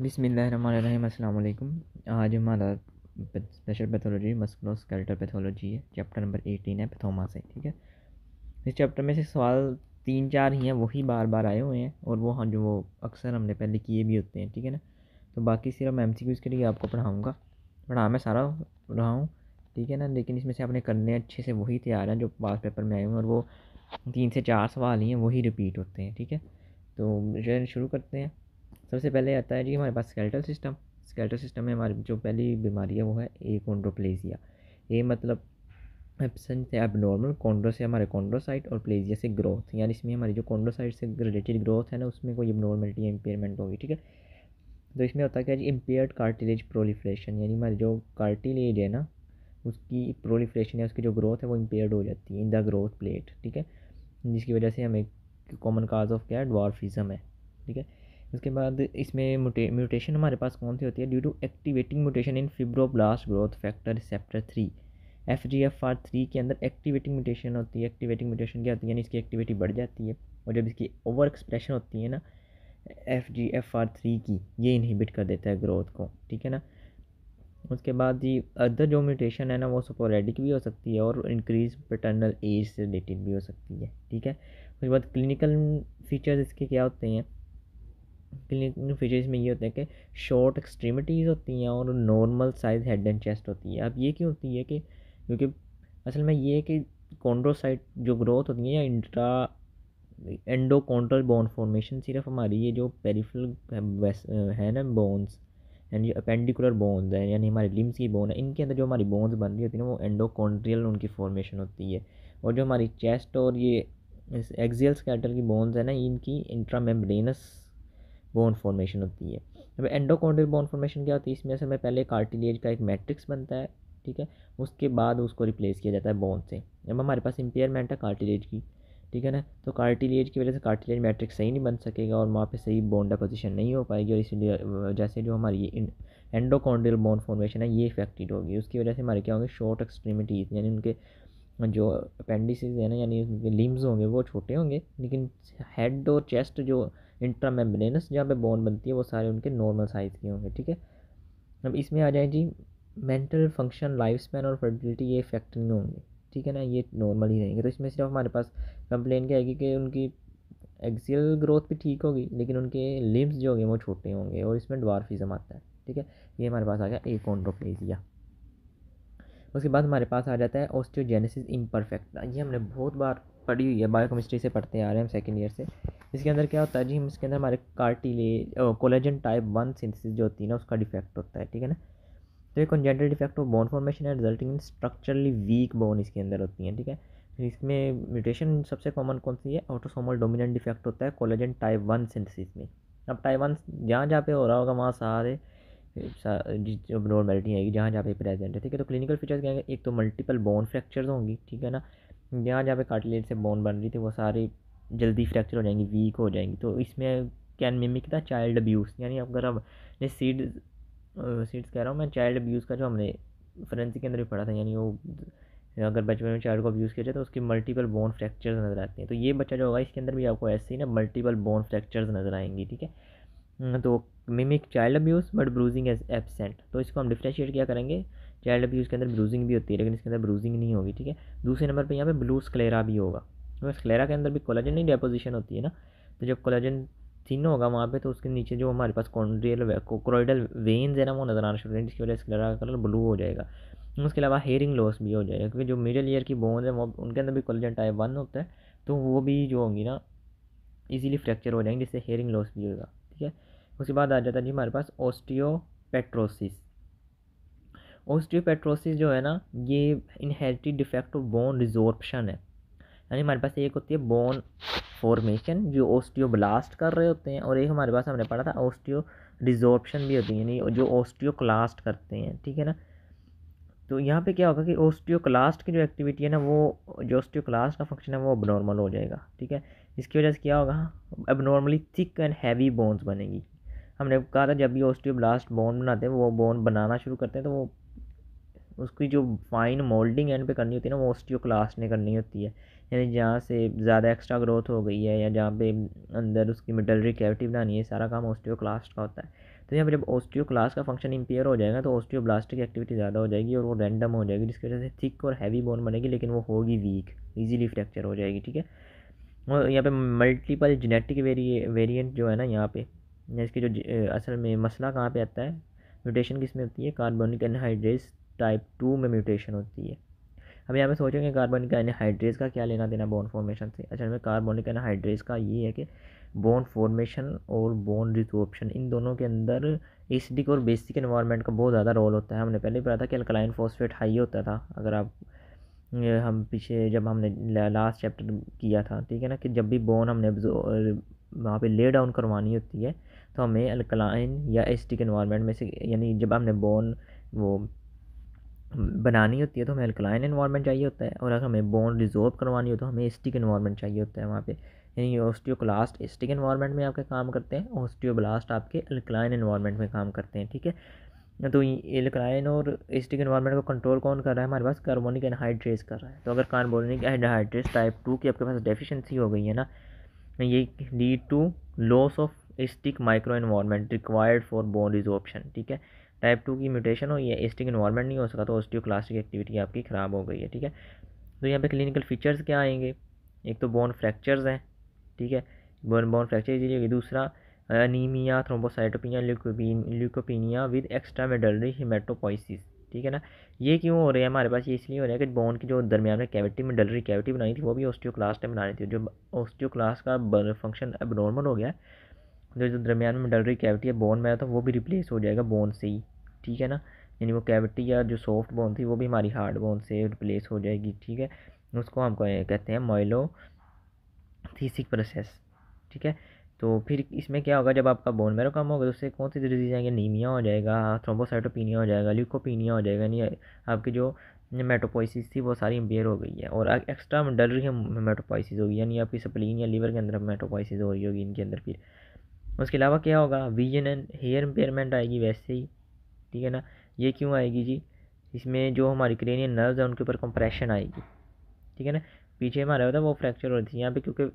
बिस्मिल्लाहिर्रहमानिर्रहीम। अस्सलाम वालेकुम। आज हमारा स्पेशल पैथोलॉजी मस्कुलोस्केलेटल पैथोलॉजी है। चैप्टर नंबर 18 है पैथोमा से। ठीक है, इस चैप्टर में से सवाल 3-4 ही हैं, वही बार बार आए हुए हैं और वो जो वो अक्सर हमने पहले किए भी होते हैं। ठीक है ना, तो बाकी सिर्फ मैं MCQs के लिए आपको पढ़ा मैं सारा रहा हूँ। ठीक है ना, लेकिन इसमें से आपने करने अच्छे से वही तैयार हैं जो पास पेपर में आए हुए हैं, और वो 3 से 4 सवाल ही हैं, वही रिपीट होते हैं। ठीक है, तो चलिए शुरू करते हैं। सबसे पहले आता है जी हमारे पास स्केलेटल सिस्टम में हमारी जो पहली बीमारी है वो है एकोंड्रोप्लेजिया। ए मतलब एब्सेंस है एबनॉर्मल, कॉन्ड्रो से हमारे कॉन्ड्रोसाइट, और प्लेजिया से ग्रोथ, यानी इसमें हमारी जो कॉन्ड्रोसाइट से रिलेटेड ग्रोथ है ना, उसमें कोई एबनॉर्मलिटी या इम्पेयरमेंट होगी। ठीक है, तो इसमें होता है क्या जी, इम्पेयर्ड कार्टिलेज प्रोलिफरेशन, यानी हमारी जो कार्टिलेज है ना उसकी प्रोलिफरेशन या उसकी जो ग्रोथ है वो इम्पेयर्ड हो जाती है इन द ग्रोथ प्लेट। ठीक है, जिसकी वजह से हमें कॉमन काज ऑफ क्या है, ड्वार्फिज्म है। ठीक है, उसके बाद इसमें म्यूटेशन हमारे पास कौन सी होती है, due to activating mutation in fibroblast growth factor receptor 3, FGFR3 के अंदर एक्टिवेटिंग म्यूटेशन होती है। एक्टिवेटिंग म्यूटेशन क्या होती है, यानी इसकी एक्टिविटी बढ़ जाती है, और जब इसकी ओवर एक्सप्रेशन होती है ना FGFR3 की, ये इनहिबिट कर देता है ग्रोथ को। ठीक है ना, उसके बाद जी अदर जो म्यूटेशन है ना वो स्पोरेडिक भी हो सकती है और इंक्रीज पैटर्नल एज से रिलेटेड भी हो सकती है। ठीक है, उसके बाद क्लिनिकल फीचर्स इसके क्या होते हैं, क्लिनिकल फीचर्स में ये होता है कि शॉर्ट एक्सट्रीमिटीज़ होती हैं और normal size head and chest होती है। अब ये क्यों होती है कि क्योंकि असल में ये है कि कॉन्ड्रोसाइट जो ग्रोथ होती है या इंट्रा एंडोकॉन्ड्रल बोन फॉर्मेशन सिर्फ हमारी ये जो पेरिफेरल है ना बोन्स, यानी जो अपेंडिकुलर बोन्स है यानी हमारे लिम्स की बोन है, इनके अंदर जो हमारी बोन्स बन रही होती है ना वो एंडोकॉन्ड्रियल उनकी फॉर्मेशन होती है। और जो हमारी चेस्ट और ये एक्सियल स्केलेटल की बोन्स है ना, इनकी इंट्रामेम्ब्रेनस बोन फॉर्मेशन होती है। अब एंडोकॉन्ड्रियल बोन फॉर्मेशन क्या होती है, इसमें से हमें पहले कार्टिलेज का एक मैट्रिक्स बनता है। ठीक है, उसके बाद उसको रिप्लेस किया जाता है बोन से। अब हमारे पास इम्पेयरमेंट है कार्टिलेज की। ठीक है ना, तो कार्टिलेज की वजह से कार्टिलेज मैट्रिक्स सही नहीं बन सकेगा और वहाँ पे सही बोन डेपोजिशन नहीं हो पाएगी, और इसलिए जैसे जो हमारी एंडोकॉन्ड्रियल बोन फॉर्मेशन है ये इफेक्टेड होगी। उसकी वजह से हमारे क्या होंगे, शॉर्ट एक्सट्रीमिटीज़, यानी उनके जो अपेंडिसेस है ना यानी उनके लिम्स होंगे वो छोटे होंगे, लेकिन हेड और चेस्ट जो इंट्रामेम्ब्रेनस जहाँ पे बोन बनती है वो सारे उनके नॉर्मल साइज़ के होंगे। ठीक है, अब इसमें आ जाए जी मेंटल फंक्शन, लाइफ स्पैन और फर्टिलिटी, ये इफेक्ट नहीं होंगे। ठीक है ना, ये नॉर्मल ही रहेंगे। तो इसमें सिर्फ हमारे पास कंप्लेन क्या आएगी कि उनकी एक्सियल ग्रोथ भी ठीक होगी लेकिन उनके लिम्स जो होंगे वो छोटे होंगे, और इसमें ड्वार्फिज्म आता है। ठीक है, ये हमारे पास आ गया एकोंड्रोप्लेजिया। उसके बाद हमारे पास आ जाता है ऑस्टियोजेनेसिस इम्परफेक्ट। ये हमने बहुत बार पढ़ी हुई है, बायोकेमिस्ट्री से पढ़ते आ रहे हैं हम सेकेंड ईयर से। इसके अंदर क्या होता है जी, हम इसके अंदर हमारे कार्टिलेज कोलेजन टाइप 1 सिंथेसिस जो होती है ना उसका डिफेक्ट होता है। ठीक है ना, तो ये congenital defect of bone formation है resulting in structurally weak bone इसके अंदर होती है। ठीक है, तो इसमें म्यूटेशन सबसे कॉमन कौन सी है, ऑटोसोमल डोमिनेंट डिफेक्ट होता है कोलेजन टाइप 1 सिंथेसिस में। अब टाइप 1 जहाँ जहाँ पे हो रहा होगा वहाँ सारे नॉर्मेलिटी आएगी जहाँ जहाँ पे प्रेजेंट है। ठीक है, तो क्लिनिकल फीचर्स क्या है, एक तो मल्टीपल बोन फ्रैक्चर्स होंगी। ठीक है ना, जहाँ जहाँ पे कार्टिलेज से बोन बन रही थी वो सारी जल्दी फ्रैक्चर हो जाएंगी, वीक हो जाएंगी। तो इसमें कैन मिमिक था चाइल्ड अब्यूज़, यानी अगर हम सीड्स कह रहा हूँ मैं, चाइल्ड अब्यूज़ का जो हमने फोरेंसिक के अंदर भी पढ़ा था, यानी वो अगर बचपन में चाइल्ड को अब्यूज़ किया जाए तो उसकी मल्टीपल बोन फ्रैक्चर्स नज़र आती हैं। तो ये बच्चा जो होगा इसके अंदर भी आपको ऐसे ही ना मल्टीपल बोन फ्रैक्चर्स नज़र आएंगी। ठीक है, तो mimic child abuse but bruising is absent. तो इसको हम डिफ्रेंशिएट क्या करेंगे, चाइल्ड अब्यूज़ के अंदर ब्रूजिंग भी होती है लेकिन इसके अंदर ब्रूजिंग नहीं होगी। ठीक है, दूसरे नंबर पे यहाँ पे ब्लू स्क्लेरा भी होगा। तो स्क्लेरा के अंदर भी कोलेजन नहीं डेपोजिशन होती है ना, तो जब कोलेजन थिन होगा वहाँ पे तो उसके नीचे जो हमारे पास कॉन्ड्रियल क्रोइडल वेन्स है ना वो नज़र आना शुरू करेंगे, जिसकी वजह से स्क्लेरा का कलर ब्लू हो जाएगा। उसके अलावा हेयरिंग लॉस भी हो जाएगा, क्योंकि जो मिडल ईयर की बोन है वो उनके अंदर भी कोलेजन टाइप 1 होता है, तो वो भी जो होंगी ना इजीली फ्रैक्चर हो जाएंगे, जिससे हेयरिंग लॉस भी होगा। ठीक है, उसके बाद आ जाता है जी हमारे पास ऑस्टियोपेट्रोसिस। ऑस्टियोपेट्रोसिस जो है ना ये इनहेरिटेड डिफेक्ट ऑफ बोन रिजोर्प्शन है, यानी हमारे पास एक होती है बोन फॉर्मेशन जो ऑस्टियोब्लास्ट कर रहे होते हैं, और एक हमारे पास हमने पढ़ा था ऑस्टियो रिजोर्प्शन भी होती है, यानी जो ऑस्टियोक्लास्ट करते हैं। ठीक है ना, तो यहाँ पे क्या होगा कि ऑस्टियोक्लास्ट की जो एक्टिविटी है ना वो जो ऑस्टियोक्लास्ट का फंक्शन है वो अबनॉर्मल हो जाएगा। ठीक है, इसकी वजह से क्या होगा, अबनॉर्मली थिक एंड हैवी बोन्स बनेगी। हमने कहा था जब भी ऑस्टियोब्लास्ट बोन बनाते हैं वो बोन बनाना शुरू करते हैं तो वो उसकी जो फाइन मोल्डिंग एंड पे करनी होती है ना वो ऑस्टियोक्लास्ट ने करनी होती है, यानी जहाँ से ज़्यादा एक्स्ट्रा ग्रोथ हो गई है या जहाँ पे अंदर उसकी मिडलरी कैविटी बनानी है, सारा काम ऑस्टियोक्लास्ट का होता है। तो यहाँ पर जब ओस्टियोक्लास्ट का फंक्शन इम्पेयर हो जाएगा तो ओस्टियोब्लास्ट की एक्टिविटी ज़्यादा हो जाएगी और वो रैंडम हो जाएगी, जिसकी वजह से थिक और हैवी बोन बनेगी, लेकिन वो होगी वीक, ईजिली फ्रैक्चर हो जाएगी। ठीक है, और यहाँ पे मल्टीपल जेनेटिक वेरिएंट जो है ना यहाँ पे, इसकी जो असल में मसला कहाँ पे आता है, म्यूटेशन किस में होती है, कार्बोनिक एनहाइड्रेस टाइप 2 में म्यूटेशन होती है। अब यहाँ पे सोचेंगे कार्बोनिक एनहाइड्रेस का क्या लेना देना बोन फॉर्मेशन से। असल में कार्बोनिक एनहाइड्रेस का ये है कि बोन फॉर्मेशन और बोन रिसोर्प्शन, इन दोनों के अंदर एसिडिक और बेसिक एनवायरनमेंट का बहुत ज़्यादा रोल होता है। हमने पहले ही पढ़ा था कि अल्कलाइन फॉस्फेट हाई होता था, अगर आप हम पीछे जब हमने लास्ट चैप्टर किया था, ठीक है ना, कि जब भी बोन हमने वहाँ पे ले डाउन करवानी होती है तो हमें अल्कलाइन या एसिडिक एनवायरनमेंट में से, यानी जब हमने बोन वो बनानी होती है तो हमें अल्कलाइन एनवायरनमेंट चाहिए होता है, और अगर हमें बोन रिजॉर्व करवानी हो तो हमें एसिडिक एनवायरनमेंट चाहिए होता है वहाँ पे। यानी ओस्टियोक्लास्ट एसिडिक एनवायरनमेंट में आपके काम करते हैं, ओस्टियोब्लास्ट आपके अल्कलाइन एनवायरनमेंट में काम करते हैं। ठीक है, तो एल्कलाइन और एसिडिक एनवायरनमेंट को कंट्रोल कौन कर रहा है, हमारे पास कार्बोनिक एनहाइड्रेस कर रहा है। तो अगर कार्बोनिक एनहाइड्रेस टाइप 2 की आपके पास डेफिशिएंसी हो गई है ना, ये lead to loss of acidic micro environment required for bone resorption. ठीक है, टाइप 2 की म्यूटेशन हो, ये एसिडिक एनवायरनमेंट नहीं हो सका तो ओस्टियोक्लास्टिक एक्टिविटी आपकी ख़राब हो गई है। ठीक है, तो यहाँ पे क्लिनिकल फीचर्स क्या आएंगे, एक तो बोन फ्रैक्चर्स हैं। ठीक है, बोन फ्रैक्चर कीजिएगा। दूसरा anaemia, thrombocytopenia, leukopenia with extra medullary haematopoiesis. ठीक है ना, ये क्यों हो रहे हैं हमारे पास, ये इसलिए हो रहा है कि बोन की जो दरमियान में कैविटी में डलरी कैविटी बनाई थी वो भी ओस्टियोक्लास्ट ने बनाई थी। जो ओस्टियोक्लास्ट का फंक्शन अब नॉर्मल हो गया, जो दरमियान में डलरी कैविटी है बोन में, तो वो भी रिप्लेस हो जाएगा बोन से ही। ठीक है ना, यानी वो कैविटी या जो सॉफ्ट बोन थी वो भी हमारी हार्ड बोन से रिप्लेस हो जाएगी। ठीक है, उसको हम कहते हैं माइलोथीसिक प्रोसेस। ठीक है, तो फिर इसमें क्या होगा, जब आपका बोन मैरो कम होगा तो उससे कौन सी डिजीज आएंगे, नीमिया हो जाएगा, थ्रोम्बोसाइटोपिनिया हो जाएगा, ल्यूकोपिनिया हो जाएगा, यानी आपकी जो मेटोपोइसिस थी वो सारी इम्पेयर हो गई है, और एक्स्ट्रा डलरी मेटोपोइसिस होगी, यानी आपकी स्प्लीन या लीवर के अंदर मेटोपोइसिस हो रही होगी इनके अंदर। फिर उसके अलावा क्या होगा, विजन एंड हेयर इम्पेयरमेंट आएगी वैसे ही। ठीक है ना, ये क्यों आएगी जी, इसमें जो हमारी क्रेनियल नर्व्स है उनके ऊपर कंप्रेशन आएगी। ठीक है ना, पीछे हमारा होता है वो फ्रैक्चर होती है यहाँ पे, क्योंकि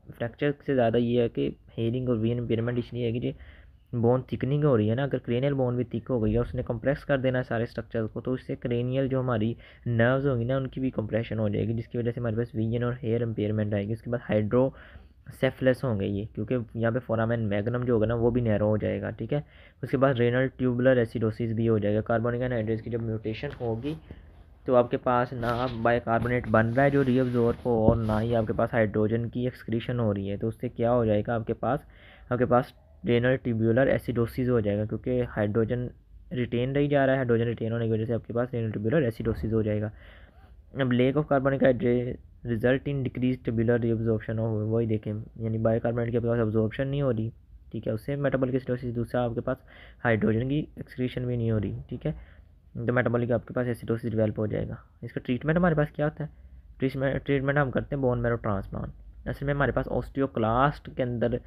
फ्रैक्चर से ज़्यादा ये है कि हेयरिंग और विजन इम्पेयरमेंट इसलिए है कि जो बोन थिकनिंग हो रही है ना, अगर क्रेनियल बोन भी थिक हो गई है, उसने कंप्रेस कर देना है सारे स्ट्रक्चर को, तो उससे क्रेनियल जो हमारी नर्व्स होंगी ना उनकी भी कंप्रेशन हो जाएगी, जिसकी वजह से हमारे पास विजन और हेयर इम्पेयरमेंट आएगी। उसके बाद हाइड्रोसेफलस होंगे ये, क्योंकि यहाँ पे फोरामेन मैग्नम जो होगा ना वो भी नैरो हो जाएगा। ठीक है, उसके बाद रेनल ट्यूबुलर एसिडोसिस भी हो जाएगा। कार्बोनिक एनहाइड्रेस की जब म्यूटेशन होगी तो आपके पास ना बाइकार्बोनेट बन रहा है जो रीअब्जॉर्ब हो, और ना ही आपके पास हाइड्रोजन की एक्सक्रीशन हो रही है, तो उससे क्या हो जाएगा, आपके पास रेनल ट्यूब्यूलर एसिडोसिस हो जाएगा, क्योंकि हाइड्रोजन रिटेन रही जा रहा है, हाइड्रोजन रिटेन होने की वजह से आपके पास रेनल ट्यूब्यूलर एसिडोसिस हो जाएगा। अब lake of carbonic hydrate result in decrease tubular reabsorption हो, वही देखें, यानी बाइकार्बोनेट के पास अब्जॉर्प्शन नहीं हो रही। ठीक है, उससे मेटाबॉलिक एसिडोसिस, दूसरा आपके पास हाइड्रोजन की एक्सक्रीशन भी नहीं हो रही। ठीक है, तो मेटाबॉलिक आपके पास एसिडोसिस डेवलप हो जाएगा। इसका ट्रीटमेंट हमारे पास क्या होता है, ट्रीटमेंट हम करते हैं बोन मैरो ट्रांसप्लांट। असल में हमारे पास ओस्टियोक्लास्ट के अंदर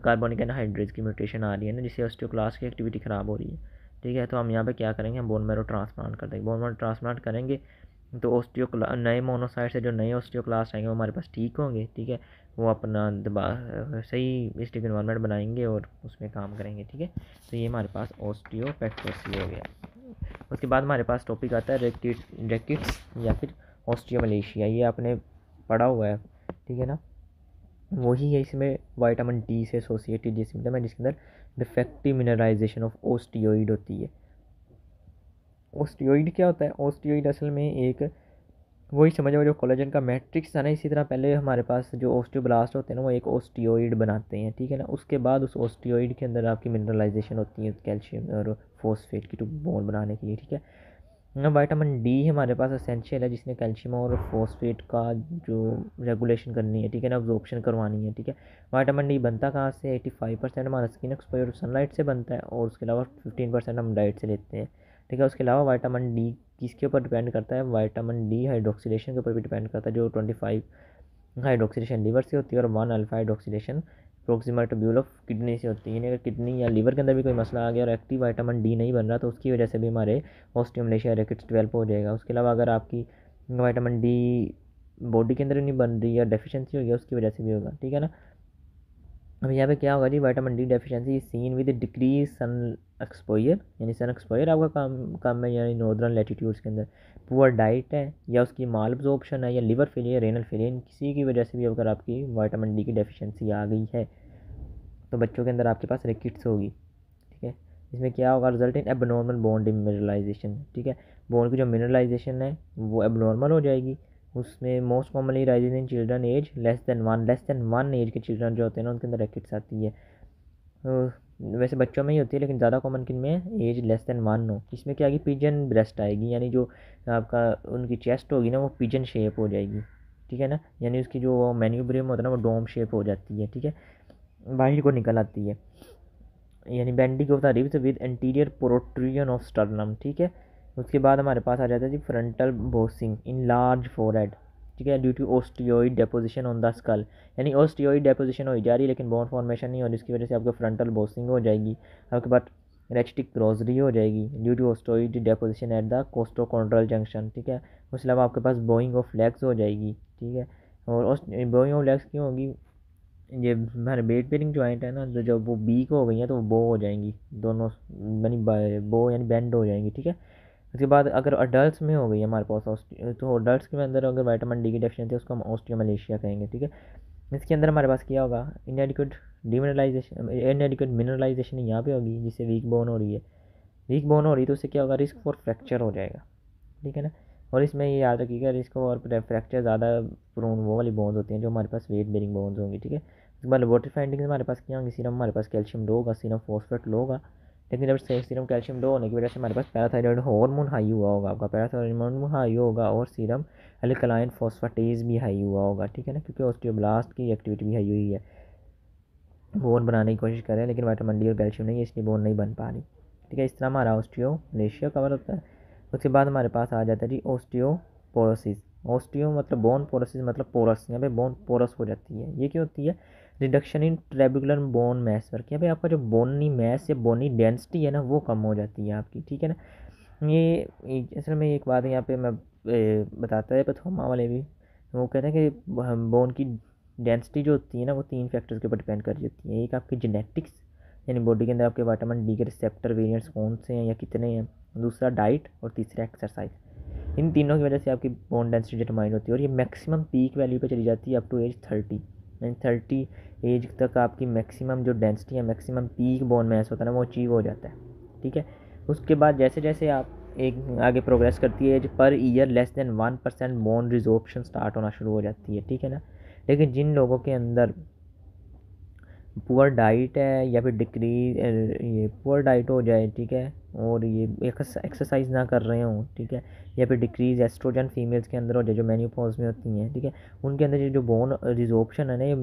कार्बोनिक एनहाइड्रेस की म्यूटेशन आ रही है ना, जिससे ओस्टियोक्लास्ट की एक्टिविटी ख़राब हो रही है। ठीक है, तो हम यहाँ पे क्या करेंगे, हम बोन मैरो ट्रांसप्लांट कर देंगे। बोन मैरो ट्रांसप्लांट करेंगे तो नए मोनोसाइट से जो नए ओस्टियोक्लास्ट आएंगे वो हमारे पास ठीक होंगे। ठीक है, वो अपना सही स्टिक इन्वायरमेंट बनाएंगे और उसमें काम करेंगे। ठीक है, तो ये हमारे पास ओस्टियोपेक्टोसी हो गया। उसके बाद हमारे पास टॉपिक आता है रेकिट्स या फिर ऑस्टियोमलेशिया, ये आपने पढ़ा हुआ है। ठीक है ना, वही है, इसमें विटामिन डी से एसोसिएटेड ये सिम्टम है, जिसके अंदर डिफेक्टिव मिनरलाइजेशन ऑफ ओस्टियोइड होती है। ओस्टियोइड क्या होता है, ओस्टियोइड असल में एक वही समझो जो कोलेजन का मैट्रिक्स है ना, इसी तरह पहले हमारे पास जो ओस्टियोब्लास्ट होते हैं ना वो एक ओस्टियोइड बनाते हैं। ठीक है ना, उसके बाद उस ओस्टियोइड के अंदर आपकी मिनरलाइजेशन होती है कैल्शियम और फॉस्फेट की, तो बोन बनाने के लिए। ठीक है, विटामिन डी हमारे पास असेंशियल है, जिसने कैल्शियम और फॉस्फेट का जो रेगुलेशन करनी है। ठीक है ना, अब्जॉर्प्शन करवानी है। ठीक है, विटामिन डी बनता कहाँ से, 85% हमारा स्किन एक्सपोजर सनलाइट से बनता है, और उसके अलावा 15% हम डाइट से लेते हैं। ठीक है, उसके अलावा विटामिन डी किसके ऊपर डिपेंड करता है, विटामिन डी हाइड्रोक्सिलेशन के ऊपर भी डिपेंड करता है, जो 25 हाइड्रोक्सिलेशन लीवर से होती है और 1 alpha hydroxylation proximal tubule of kidney से होती है। यानी अगर किडनी या लीवर के अंदर भी कोई मसला आ गया और एक्टिव विटामिन डी नहीं बन रहा तो उसकी वजह से भी हमारे ऑस्टियोमलेशिया रिकेट्स डेवलप हो जाएगा। उसके अलावा अगर आपकी विटामिन डी बॉडी के अंदर नहीं बन रही या डेफिशिएंसी हो गया उसकी वजह से भी होगा। ठीक है ना, अब यहाँ पे क्या होगा जी, vitamin D deficiency seen with decrease sun exposure, यानी सन एक्सपोजर आपका काम है यानी नॉर्दर्न लैटिट्यूड्स के अंदर। पुअर डाइट है या उसकी माल एब्जॉर्प्शन है या लिवर फेलियर, रेनल फेलियर, किसी की वजह से भी अगर आपकी विटामिन डी की डेफिशिएंसी आ गई है तो बच्चों के अंदर आपके पास रिकेट्स होगी। ठीक है, इसमें क्या होगा, result in abnormal bone demineralisation. ठीक है, बोन की जो मिनरलाइजेशन है वो एबनॉर्मल हो जाएगी। उसमें most commonly rising in children age less than one age के चिल्ड्रन जो होते हैं ना उनके अंदर रिकेट्स आती है। तो वैसे बच्चों में ही होती है लेकिन ज़्यादा कॉमन किन में है, एज लेस देन 1 हो। इसमें क्या आएगी, पिजन ब्रेस्ट आएगी, यानी जो आपका उनकी चेस्ट होगी ना वो पिजन शेप हो जाएगी। ठीक है ना, यानी उसकी जो मैन्यूब्रियम होता है ना वो डोम शेप हो जाती है। ठीक है, बाहर को निकल आती है, यानी bending of the ribs with anterior protrusion of sternum. ठीक है, उसके बाद हमारे पास आ जाता है जी frontal bossing in large forehead. ठीक है, due to osteoid deposition on the skull, यानी ओस्टियोइड डेपोजिशन हो जा रही है लेकिन बोन फॉर्मेशन नहीं हो रही, इसकी वजह से आपको फ्रंटल बोसिंग हो जाएगी। आपके पास रेचिटिक क्रोजरी हो जाएगी due to osteoid deposition at the costochondral junction. ठीक है, उसके अलावा आपके पास बोइंग ऑफ लेग्स हो जाएगी। ठीक है, और बोइंग ऑफ लेग्स क्यों होगी, ये हमारे वेट बेरिंग जॉइंट है ना, तो जब वो वीक हो गई हैं तो वो बो हो जाएंगी दोनों, यानी बो यानी बेंड हो जाएंगी। ठीक है, उसके बाद अगर अडल्ट में हो गई है हमारे पास तो अडल्ट के अंदर अगर विटामिन डी की डेफिशिएंसी है उसको हम ऑस्टियोमलेशिया कहेंगे। ठीक है, इसके अंदर हमारे पास क्या होगा, इनएडिक्वेट मिनरलाइजेशन यहाँ पे होगी जिससे वीक बोन हो रही है। वीक बोन हो रही है तो उससे क्या होगा, रिस्क फॉर फ्रैक्चर हो जाएगा। ठीक है ना, और इसमें ये याद रखिएगा रिस्क और फ्रैक्चर ज़्यादा प्रोन वो वाली बोन्स होती हैं जो हमारे पास वेट बेरिंग बोन्स होंगी। ठीक है, उसके बाद लेबोरेटरी फाइंडिंग्स हमारे पास क्या होंगी, सीरम हमारे पास कैल्शियम लो होगा, सीरम फॉस्फेट लो होगा। लेकिन जब सीरम कैल्शियम लो होने की वजह से हमारे पास पैराथायरॉइड हार्मोन हाई हुआ होगा, आपका पैराथायरॉइड हार्मोन हाई होगा और सीरम एल्कलाइन फॉस्फेटेज भी हाई हुआ होगा। ठीक है ना, क्योंकि ऑस्टियोब्लास्ट की एक्टिविटी भी हाई हुई है, बोन बनाने की कोशिश कर रहे हैं लेकिन विटामिन डी और कैल्शियम नहीं है इसलिए बोन नहीं बन पा रही। ठीक है, इस तरह हमारा ऑस्टियोमलेशिया कवर होता है। उसके बाद हमारे पास आ जाता है जी ओस्टियोपोरोसिस। ओस्टियो मतलब बोन, पोरोसिस मतलब पोरस, यहाँ पे बोन पोरस हो जाती है। ये क्यों होती है, reduction in trabecular bone mass work, यहाँ पे आपका जो बोनी मैस या बोनी डेंसिटी है ना वो कम हो जाती है आपकी। ठीक है ना, ये असल में एक बात यहाँ पे मैं बताता है पथोमा वाले भी, वो कहते हैं कि बोन की डेंसिटी जो होती है ना वो 3 फैक्टर्स के ऊपर डिपेंड कर जाती है। एक आपकी जेनेटिक्स, यानी बॉडी के अंदर आपके विटामिन डी के रिसेप्टर वेरिएंट्स कौन से हैं या कितने हैं, दूसरा डाइट और तीसरा एक्सरसाइज। इन तीनों की वजह से आपकी बोन डेंसिटी डिटरमाइन होती है और ये मैक्सिमम पीक वैल्यू पे चली जाती है अप टू एज 30, यानी 30 एज तक आपकी मैक्सिमम जो डेंसिटी है, मैक्सिमम पीक बोन मैस होता है ना वो अचीव हो जाता है। ठीक है, उसके बाद जैसे जैसे आप एक आगे प्रोग्रेस करती है age per year less than 1% bone resorption start होना शुरू हो जाती है। ठीक है ना, लेकिन जिन लोगों के अंदर पुअर डाइट है या फिर डिक्रीज ये पुअर डाइट हो जाए, ठीक है, और ये एक्सरसाइज ना कर रहे हों, ठीक है, या फिर डिक्रीज एस्ट्रोजन फीमेल्स के अंदर हो जाए जो मेन्योपॉज में होती हैं, ठीक है, उनके अंदर जो बोन रिजोर्प्शन है ना ये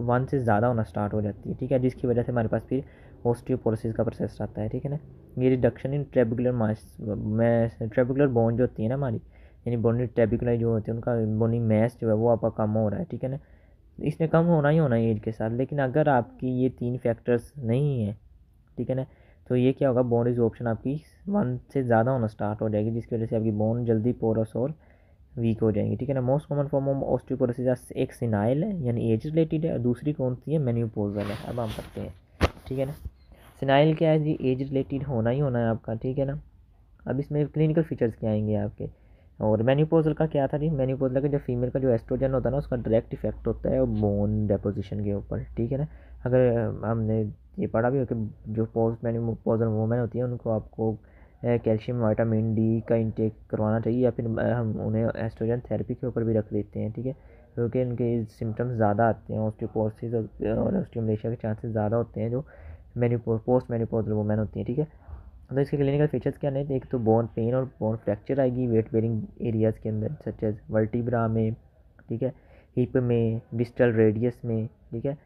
1 से ज़्यादा होना स्टार्ट हो जाती है। ठीक है, जिसकी वजह से हमारे पास फिर ऑस्टियोपोरोसिस का प्रोसेस आता है। ठीक है ना, ये रिडक्शन इन ट्रेबुकुलर मैस ट्रेबुकुलर बोन जो होती है ना हमारी, यानी बोनी ट्रेबुकुलर जो होती है उनका बोनी मैस जो है वो आपका कम हो रहा है। ठीक है ना, इसने कम होना ही होना है एज के साथ, लेकिन अगर आपकी ये 3 फैक्टर्स नहीं है, ठीक है ना, तो ये क्या होगा, बोन रिजॉर्प्शन आपकी 1 से ज़्यादा होना स्टार्ट हो जाएगी जिसकी वजह से आपकी बोन जल्दी पोरस और वीक हो जाएंगी। ठीक है ना, most common form of osteoporosis एक सिनाइल है यानी एज रिलेटेड है और दूसरी कौन सी है, मेन्यूपोजल है। अब हम करते हैं, ठीक है ना, सिनाइल क्या है जी, एज रिलेटेड होना ही होना है आपका। ठीक है ना, अब इसमें क्लिनिकल फीचर्स क्या आएंगे आपके, और मेन्यूपोजल का क्या था जी, मेन्यूपोजल का जो फीमेल का जो एस्ट्रोजन होता है ना उसका डायरेक्ट इफेक्ट होता है बोन डेपोजिशन के ऊपर। ठीक है ना, अगर हमने ये पढ़ा भी हो कि जो पोस्ट मेन्यूपोजल वुमेन होती है उनको आपको कैल्शियम विटामिन डी का इंटेक करवाना चाहिए या फिर हम उन्हें एस्ट्रोजन थेरेपी के ऊपर भी रख देते हैं। ठीक है, क्योंकि इनके सिम्टम्स ज़्यादा आते हैं, ऑस्टियोपोरोसिस और ऑस्टियोमलेशिया के चांसेस ज़्यादा होते हैं जो पोस्ट मेन्यूपोजल वुमेन होती हैं। ठीक है, तो इसके क्लिनिकल फीचर्स क्या नहीं, एक तो बोन पेन और बोन फ्रैक्चर आएगी वेट बेरिंग एरियाज़ के अंदर सच एज वर्टिब्रा में, ठीक है, हिप में, डिस्टल रेडियस में। ठीक है,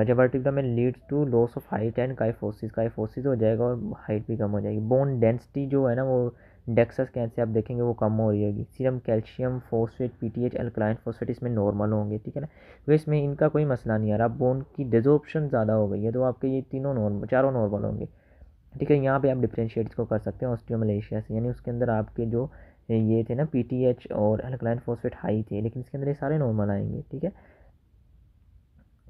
जब वर्टिब्रा में leads to loss of height and kyphosis हो जाएगा और हाइट भी कम हो जाएगी। बोन डेंसिटी जो है ना वो डेक्सा स्कैन से आप देखेंगे वो कम हो रही होगी। Serum calcium phosphate PTH alkaline phosphate इसमें नॉर्मल होंगे। ठीक है ना, तो इसमें इनका कोई मसला नहीं आ रहा। बोन की डिजॉर्प्शन ज़्यादा हो गई है तो आपके ये चारों नॉर्मल होंगे। ठीक है, यहाँ पे आप डिफ्रेंशिएट इसको कर सकते हैं ऑस्टियोमलेशिया से, यानी उसके अंदर आपके जो ये थे ना पीटीएच और अल्कलाइन फॉस्फेट हाई थे लेकिन इसके अंदर ये सारे नॉर्मल आएंगे। ठीक है,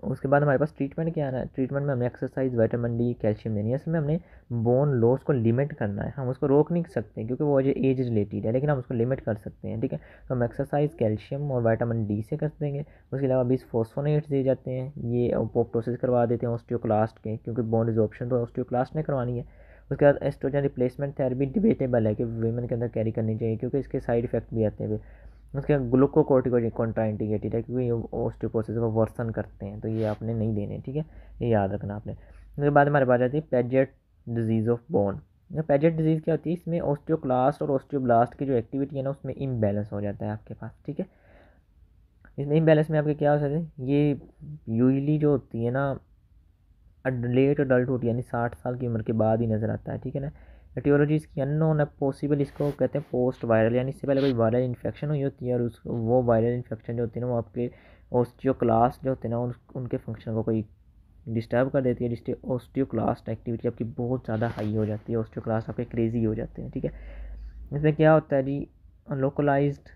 उसके बाद हमारे पास ट्रीटमेंट क्या आना है। ट्रीटमेंट में हमें एक्सरसाइज, विटामिन डी, कैल्शियम देनी है। इसमें हमने बोन लॉस को लिमिट करना है। हम उसको रोक नहीं सकते क्योंकि वो एज रिलेटेड है, लेकिन हम उसको लिमिट कर सकते हैं, ठीक है। तो हम एक्सरसाइज कैल्शियम और विटामिन डी से कर देंगे। उसके अलावा 20 फोस्फोनेट्स दिए जाते हैं, ये अपोप्टोसिस करवा देते हैं ऑस्टियोक्लास्ट के, क्योंकि बोन रिजॉर्प्शन तो ऑस्टियोक्लास्ट ने करवानी है। उसके बाद एस्ट्रोजन रिप्लेसमेंट थेरेपी डिबेटेबल है कि वीमेन के अंदर कैरी करनी चाहिए, क्योंकि इसके साइड इफेक्ट भी आते हैं। उसके ग्लूकोकोर्टिकोइड कॉन्ट्राइंडिकेटेड है, क्योंकि ये ऑस्टियोपोरोसिस को वर्सन करते हैं, तो ये आपने नहीं देने, ठीक है, ये याद रखना आपने। उसके बाद हमारे पास आती है Paget disease of bone. Paget disease क्या होती है, इसमें ऑस्टियोक्लास्ट और ऑस्टियोब्लास्ट की जो एक्टिविटी है ना, उसमें इम्बैलेंस हो जाता है आपके पास, ठीक है। इसमें इम्बैलेंस में आपके क्या हो सकते हैं, ये यूजली जो होती है ना लेट अडल्ट होती है, यानी 60 साल की उम्र के बाद ही नज़र आता है, ठीक है ना। एटियोलॉजी इसकी अननोन है, पॉसिबल इसको कहते हैं पोस्ट वायरल, यानी इससे पहले कोई वायरल इन्फेक्शन हुई होती है और उस वो वायरल इन्फेक्शन जो होती है ना, वो आपके ऑस्टियोक्लास्ट जो होते हैं ना उनके फंक्शन को कोई डिस्टर्ब कर देती है, जिससे ऑस्टियोक्लास्ट एक्टिविटी आपकी बहुत ज़्यादा हाई हो जाती है, ऑस्टियोक्लास्ट आपके क्रेजी हो जाते हैं, ठीक है। इसमें क्या होता है जी, localised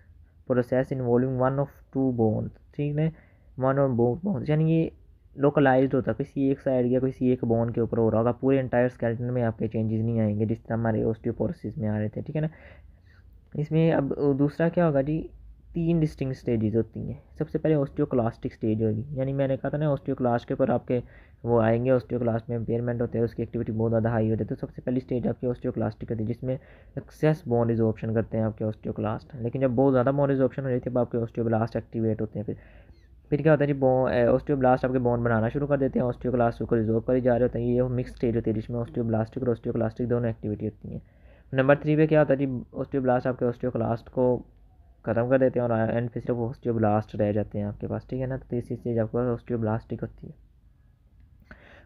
process involving one of two bones, ठीक है, वन और बोथ बोन्स, यानी ये लोकलाइज्ड होता है, किसी एक साइड या किसी एक बोन के ऊपर हो रहा होगा, पूरे एंटायर स्केलेटन में आपके चेंजेस नहीं आएंगे जिस तरह हमारे ऑस्टियोपोरोसिस में आ रहे थे, ठीक है ना। इसमें अब दूसरा क्या होगा जी, 3 डिस्टिंक्ट स्टेजेस होती हैं। सबसे पहले ऑस्टियोक्लास्टिक स्टेज होगी, यानी मैंने कहा था ना ऑस्टियोक्लास्ट के ऊपर आपके वो आएंगे, ऑस्टियोक्लास्ट में इम्पेयरमेंट होते हैं, उसकी एक्टिविटी बहुत ज़्यादा हाई होती है। तो सबसे पहली स्टेज आपकी ऑस्टियोक्लास्टिक होती है, जिसमें एक्सेस बोन रिजॉर्प्शन करते हैं आपके ऑस्टियोक्लास्ट, लेकिन जब बहुत ज़्यादा बोन रिजॉर्प्शन हो जाती है तब आपके ऑस्टियोब्लास्ट एक्टिवेट होते हैं। फिर क्या होता है जी, ऑस्टियोब्लास्ट आपके बोन बनाना शुरू कर देते हैं, ऑस्टियोक्लास्ट को रिजॉल्व कर जा रहे होते हैं। ये मिक्स स्टेज होती है जिसमें ऑस्टियोब्लास्टिक और ऑस्टियोक्लास्टिक दोनों एक्टिविटी होती हैं। नंबर 3 पे क्या होता है जी, ऑस्टियोब्लास्ट आपके ऑस्टियोक्लास्ट को ख़त्म कर देते हैं और एंड पे सिर्फ ऑस्टियोब्लास्ट रह जाते हैं आपके पास, ठीक है ना। तो तीसरी स्टेज आपको ऑस्टियोब्लास्टिक होती है।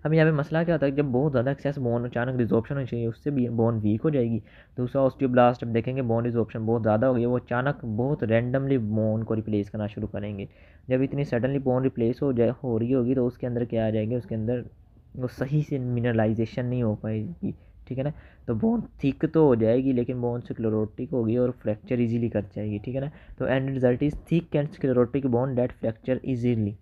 अब यहाँ पे मसला क्या होता है, जब बहुत ज़्यादा एक्सेस बोन अचानक रिजॉर्प्शन होनी चाहिए, उससे भी बोन वीक हो जाएगी। दूसरा ऑस्टियोब्लास्ट, अब देखेंगे बोन रिजॉर्प्शन बहुत ज़्यादा हो गई, वो अचानक बहुत रैंडमली बोन को रिप्लेस करना शुरू करेंगे। जब इतनी सडनली बोन रिप्लेस हो रही होगी तो उसके अंदर क्या आ जाएगी, उसके अंदर वो सही से मिनरलाइजेशन नहीं हो पाएगी, ठीक है ना। तो बोन थिक तो हो जाएगी लेकिन बोन स्क्लेरोटिक होगी और फ्रैक्चर इजीली कर जाएगी, ठीक है ना। तो end result is thick and sclerotic bone that fracture easily,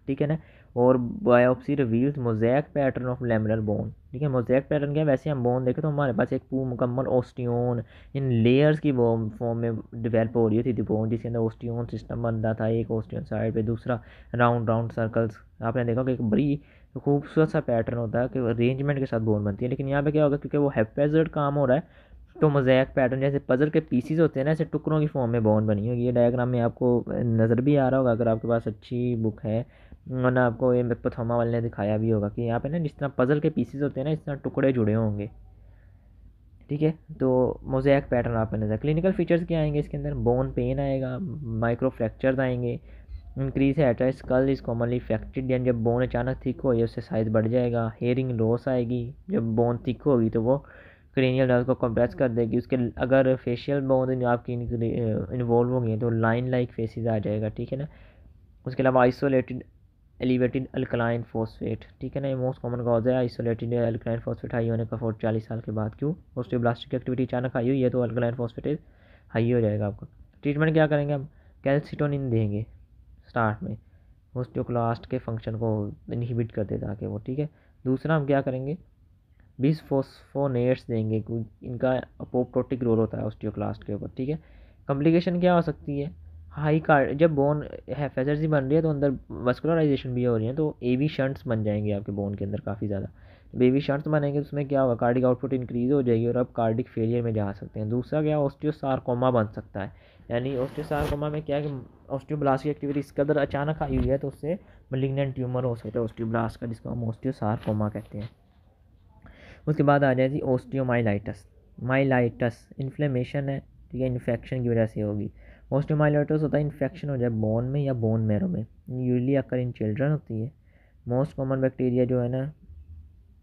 ठीक है ना। और biopsy reveals mosaic pattern of laminar bone, ठीक है। मोज़ेक पैटर्न क्या है, वैसे हम बोन देखें तो हमारे पास एक मुकम्मल ओस्टियोन इन लेयर्स की फॉर्म में डेवलप हो रही थी बोन, जिसके अंदर ओस्टियोन सिस्टम बनता था, एक ओस्टियोन साइड पे, दूसरा राउंड राउंड सर्कल्स। आपने देखा कि एक बड़ी खूबसूरत सा पैटर्न होता है कि अरेंजमेंट के साथ बोन बनती है। लेकिन यहाँ पे क्या होगा, क्योंकि वो हैप्पैज़र्ड काम हो रहा है, तो मोज़ेक पैटर्न जैसे पजल के पीसीज होते हैं ना, ऐसे टुकड़ों की फॉर्म में बोन बनी होगी। ये डायग्राम में आपको नज़र भी आ रहा होगा अगर आपके पास अच्छी बुक है, वरना आपको ये पथोमा वाले ने दिखाया भी होगा कि यहाँ पे ना जिस तरह पजल के पीसेस होते हैं ना, इस तरह टुकड़े जुड़े होंगे, ठीक है। तो मोज़ेक पैटर्न आप में नजर। क्लिनिकल फीचर्स क्या आएंगे इसके अंदर, बोन पेन आएगा, माइक्रो फ्रैक्चर्स आएंगे, इंक्रीज है at skull is commonly affected, यानी जब बोन अचानक थिक हो उससे साइज बढ़ जाएगा। हेयरिंग लॉस आएगी, जब बोन थिक होगी तो वो क्रेनियल नर्व को कंप्रेस कर देगी। उसके अगर फेशियल बोन आपकी इन्वॉल्व हो गई तो लाइन लाइक फेसेस आ जाएगा, ठीक है ना। उसके अलावा आइसोलेटेड एलिवेटेड अल्कलाइन फॉस्फेट, ठीक है ना, ये मोस्ट कॉमन कॉज है आइसोलेटेड अल्कलाइन फॉस्फेट हाई होने का 40 साल के बाद। क्यों, ऑस्टियोब्लास्टिक एक्टिविटी अचानक हाई हुई है तो अल्कलाइन फॉस्फेट हाई हो जाएगा आपका। ट्रीटमेंट क्या करेंगे हम, कैल्सिटोनिन देंगे स्टार्ट में, ऑस्टियोक्लास्ट के फंक्शन को इनहिबिट कर देता है वो, ठीक है। दूसरा हम क्या करेंगे, बिसफोस्फोनेट्स देंगे, इनका अपोप्टोटिक रोल होता है ऑस्टियोक्लास्ट के ऊपर, ठीक है। कॉम्प्लिकेशन क्या हो सकती है, हाई कार्ड, जब बोन हैफेजर्स बन रही है तो अंदर वस्कुलराइजेशन भी हो रही है, तो एवी शंट्स बन जाएंगे आपके बोन के अंदर काफ़ी ज़्यादा। जब एवी शंट्स बनेंगे तो उसमें क्या होगा, कार्डिक आउटपुट इंक्रीज हो जाएगी और आप कार्डिक फेलियर में जा सकते हैं। दूसरा क्या, ऑस्टियोसार्कोमा बन सकता है, यानी ऑस्टियोसार्कोमा में क्या है कि ऑस्टियोब्लास्ट की एक्टिविटी इसके अंदर अचानक आई हुई है तो उससे मलिग्नेंट ट्यूमर हो सकता है ऑस्टियोब्लास्ट का, जिसको हम ऑस्टियोसार्कोमा कहते हैं। उसके बाद आ जाए जी ऑस्टियोमाइलाइटस। माइलाइटस इन्फ्लेमेशन है, ठीक है, इन्फेक्शन की वजह से होगी। ऑस्टियोमाइलाइटस होता है इन्फेक्शन हो जाए बोन में या बोन मैरो में, यूजली अकर इन चिल्ड्रन होती है। मोस्ट कॉमन बैक्टीरिया जो है ना,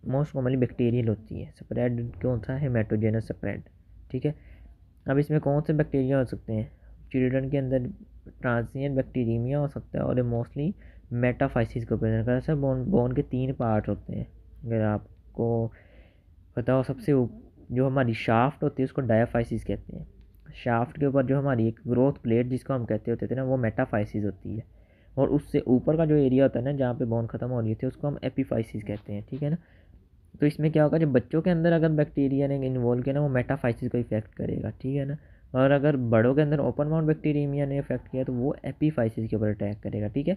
मोस्ट कॉमनली बैक्टीरियल होती है। स्प्रेड कौन सा है, हेमेटोजेनस स्प्रेड, ठीक है। अब इसमें कौन से बैक्टीरिया हो सकते हैं, चिल्ड्रन के अंदर ट्रांसिएंट बैक्टीरियमिया हो सकता है और ये मोस्टली मेटाफाइसिस को प्रेजेंट करता है। बोन के 3 पार्ट होते हैं, अगर आपको पता हो। सबसे जो हमारी शाफ्ट होती है उसको डायाफाइसिस कहते हैं। शाफ्ट के ऊपर जो हमारी एक ग्रोथ प्लेट जिसको हम कहते होते थे ना, वो मेटाफाइसिस होती है। और उससे ऊपर का जो एरिया होता है ना जहाँ पे बोन ख़त्म हो रही थी उसको हम एपीफाइसिस कहते हैं, ठीक है ना। तो इसमें क्या होगा, जब बच्चों के अंदर अगर बैक्टीरिया ने इन्वॉल्व किया ना वो मेटाफाइसिस को इफेक्ट करेगा, ठीक है ना। और अगर बड़ों के अंदर ओपन माउथ बैक्टीरियमिया ने इफेक्ट किया तो वो एपीफाइसिस के ऊपर अटैक करेगा, ठीक है।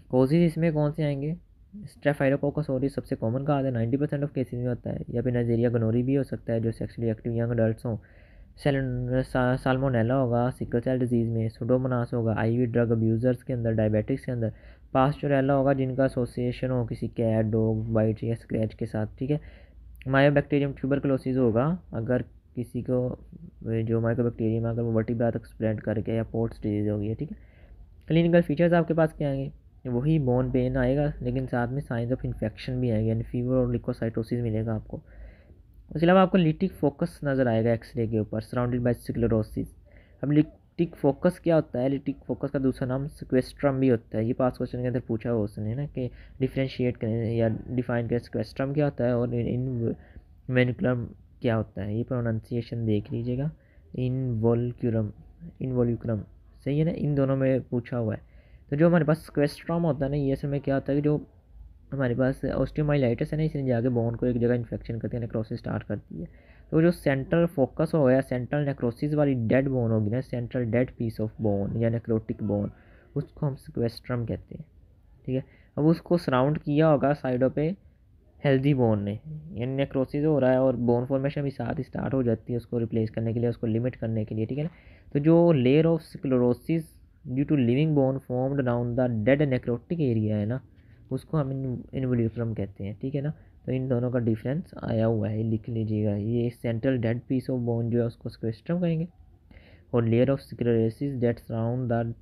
कोजेज इसमें कौन से आएंगे, स्ट्रेप्टोकोकस ऑरिस सबसे कॉमन कहा है, 90% ऑफ केसेज में होता है, या फिर नाइजीरिया गनोरी भी हो सकता है जो सेक्सुअली एक्टिव यंग अडल्ट हों। साल्मोनेला होगा सिकल सेल डिजीज़ में, सुडोमोनास होगा आईवी ड्रग अब्यूज़र्स के अंदर, डायबिटिक्स के अंदर, पास्चुरेला होगा जिनका एसोसिएशन हो किसी कैट डॉग बाइट या स्क्रैच के साथ, ठीक है। मायोबैक्टीरियम ट्यूबरकुलोसिस होगा अगर किसी को जो माइकोबैक्टीरियम अगर वो वर्टिब्रा तक स्प्रेड करके, या पोर्ट्स डिजीज़ होगी, ठीक है। क्लिनिकल फीचर्स आपके पास क्या आएंगे, वही बोन पेन आएगा लेकिन साथ में साइंस ऑफ इन्फेक्शन भी आएंगे, यानी फीवर और लिकोसाइटोसिस मिलेगा आपको। उसके अलावा आपको लिटिक फोकस नज़र आएगा एक्सरे के ऊपर सराउंडेड बाय स्क्लेरोसिस। अब लिटिक फोकस क्या होता है, लिटिक फोकस का दूसरा नाम स्क्वेस्ट्रम भी होता है, ये पास क्वेश्चन के अंदर पूछा हुआ उसने ना कि डिफ्रेंशिएट करें या डिफाइन करें स्क्वेस्ट्रम क्या होता है और इन वेनिकुलम क्या होता है, ये प्रोनाउंसिएशन देख लीजिएगा। इनवोल्क्यूलम, इनवोल्यूक्रम सही है ना, इन दोनों में पूछा हुआ है। तो जो हमारे पास स्क्वेस्ट्रम होता है ना, ये असल में क्या होता है कि जो हमारे पास ऑस्टियोमाइलाइटिस है ना, इसने जाके बोन को एक जगह इन्फेक्शन करती है, नेक्रोसिस स्टार्ट करती है। तो जो सेंट्रल फोकस हो गया, सेंट्रल नेक्रोसिस वाली डेड बोन होगी ना, central dead piece of bone या नेक्रोटिक बोन, उसको हम स्क्वेस्ट्रम कहते हैं, ठीक है। अब उसको सराउंड किया होगा साइडों पे हेल्दी बोन ने, यानी नेक्रोसिस हो रहा है और बोन फॉर्मेशन भी साथ ही स्टार्ट हो जाती है उसको रिप्लेस करने के लिए, उसको लिमिट करने के लिए, ठीक है ना। तो जो layer of sclerosis due to living bone formed around the dead necrotic area है ना, उसको हम इनवोल्यूक्रम कहते हैं, ठीक है ना। तो इन दोनों का डिफरेंस आया हुआ है, लिख लीजिएगा। ये central dead piece of bone जो है उसको स्क्वेस्ट्रम कहेंगे, और layer of sclerosis that surround the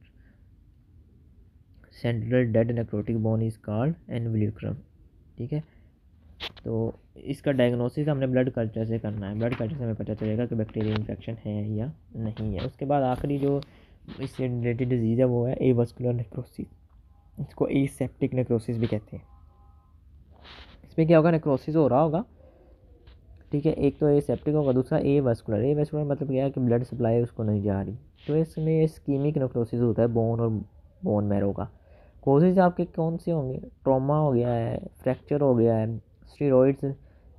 central dead necrotic bone is called involucrum, ठीक है। तो इसका डायग्नोसिस हमने ब्लड कल्चर से करना है, ब्लड कल्चर से हमें पता चलेगा कि बैक्टीरियल इन्फेक्शन है या नहीं है। उसके बाद आखिरी जो इससे रिलेटेड डिजीज़ है वो है एवास्कुलर नेक्रोसिस, इसको एसेप्टिक नेक्रोसिस भी कहते हैं। इसमें क्या होगा, नेक्रोसिस हो रहा होगा, ठीक है, एक तो एसेप्टिक होगा, दूसरा एवास्कुलर। एवास्कुलर मतलब क्या है कि ब्लड सप्लाई उसको नहीं जा रही, तो इसमें इस्कीमिक नेक्रोसिस होता है बोन और बोन मैरो का। कोजेज आपके कौन से होंगे, ट्रॉमा हो गया है, फ्रैक्चर हो गया है, स्टीरॉइड्स।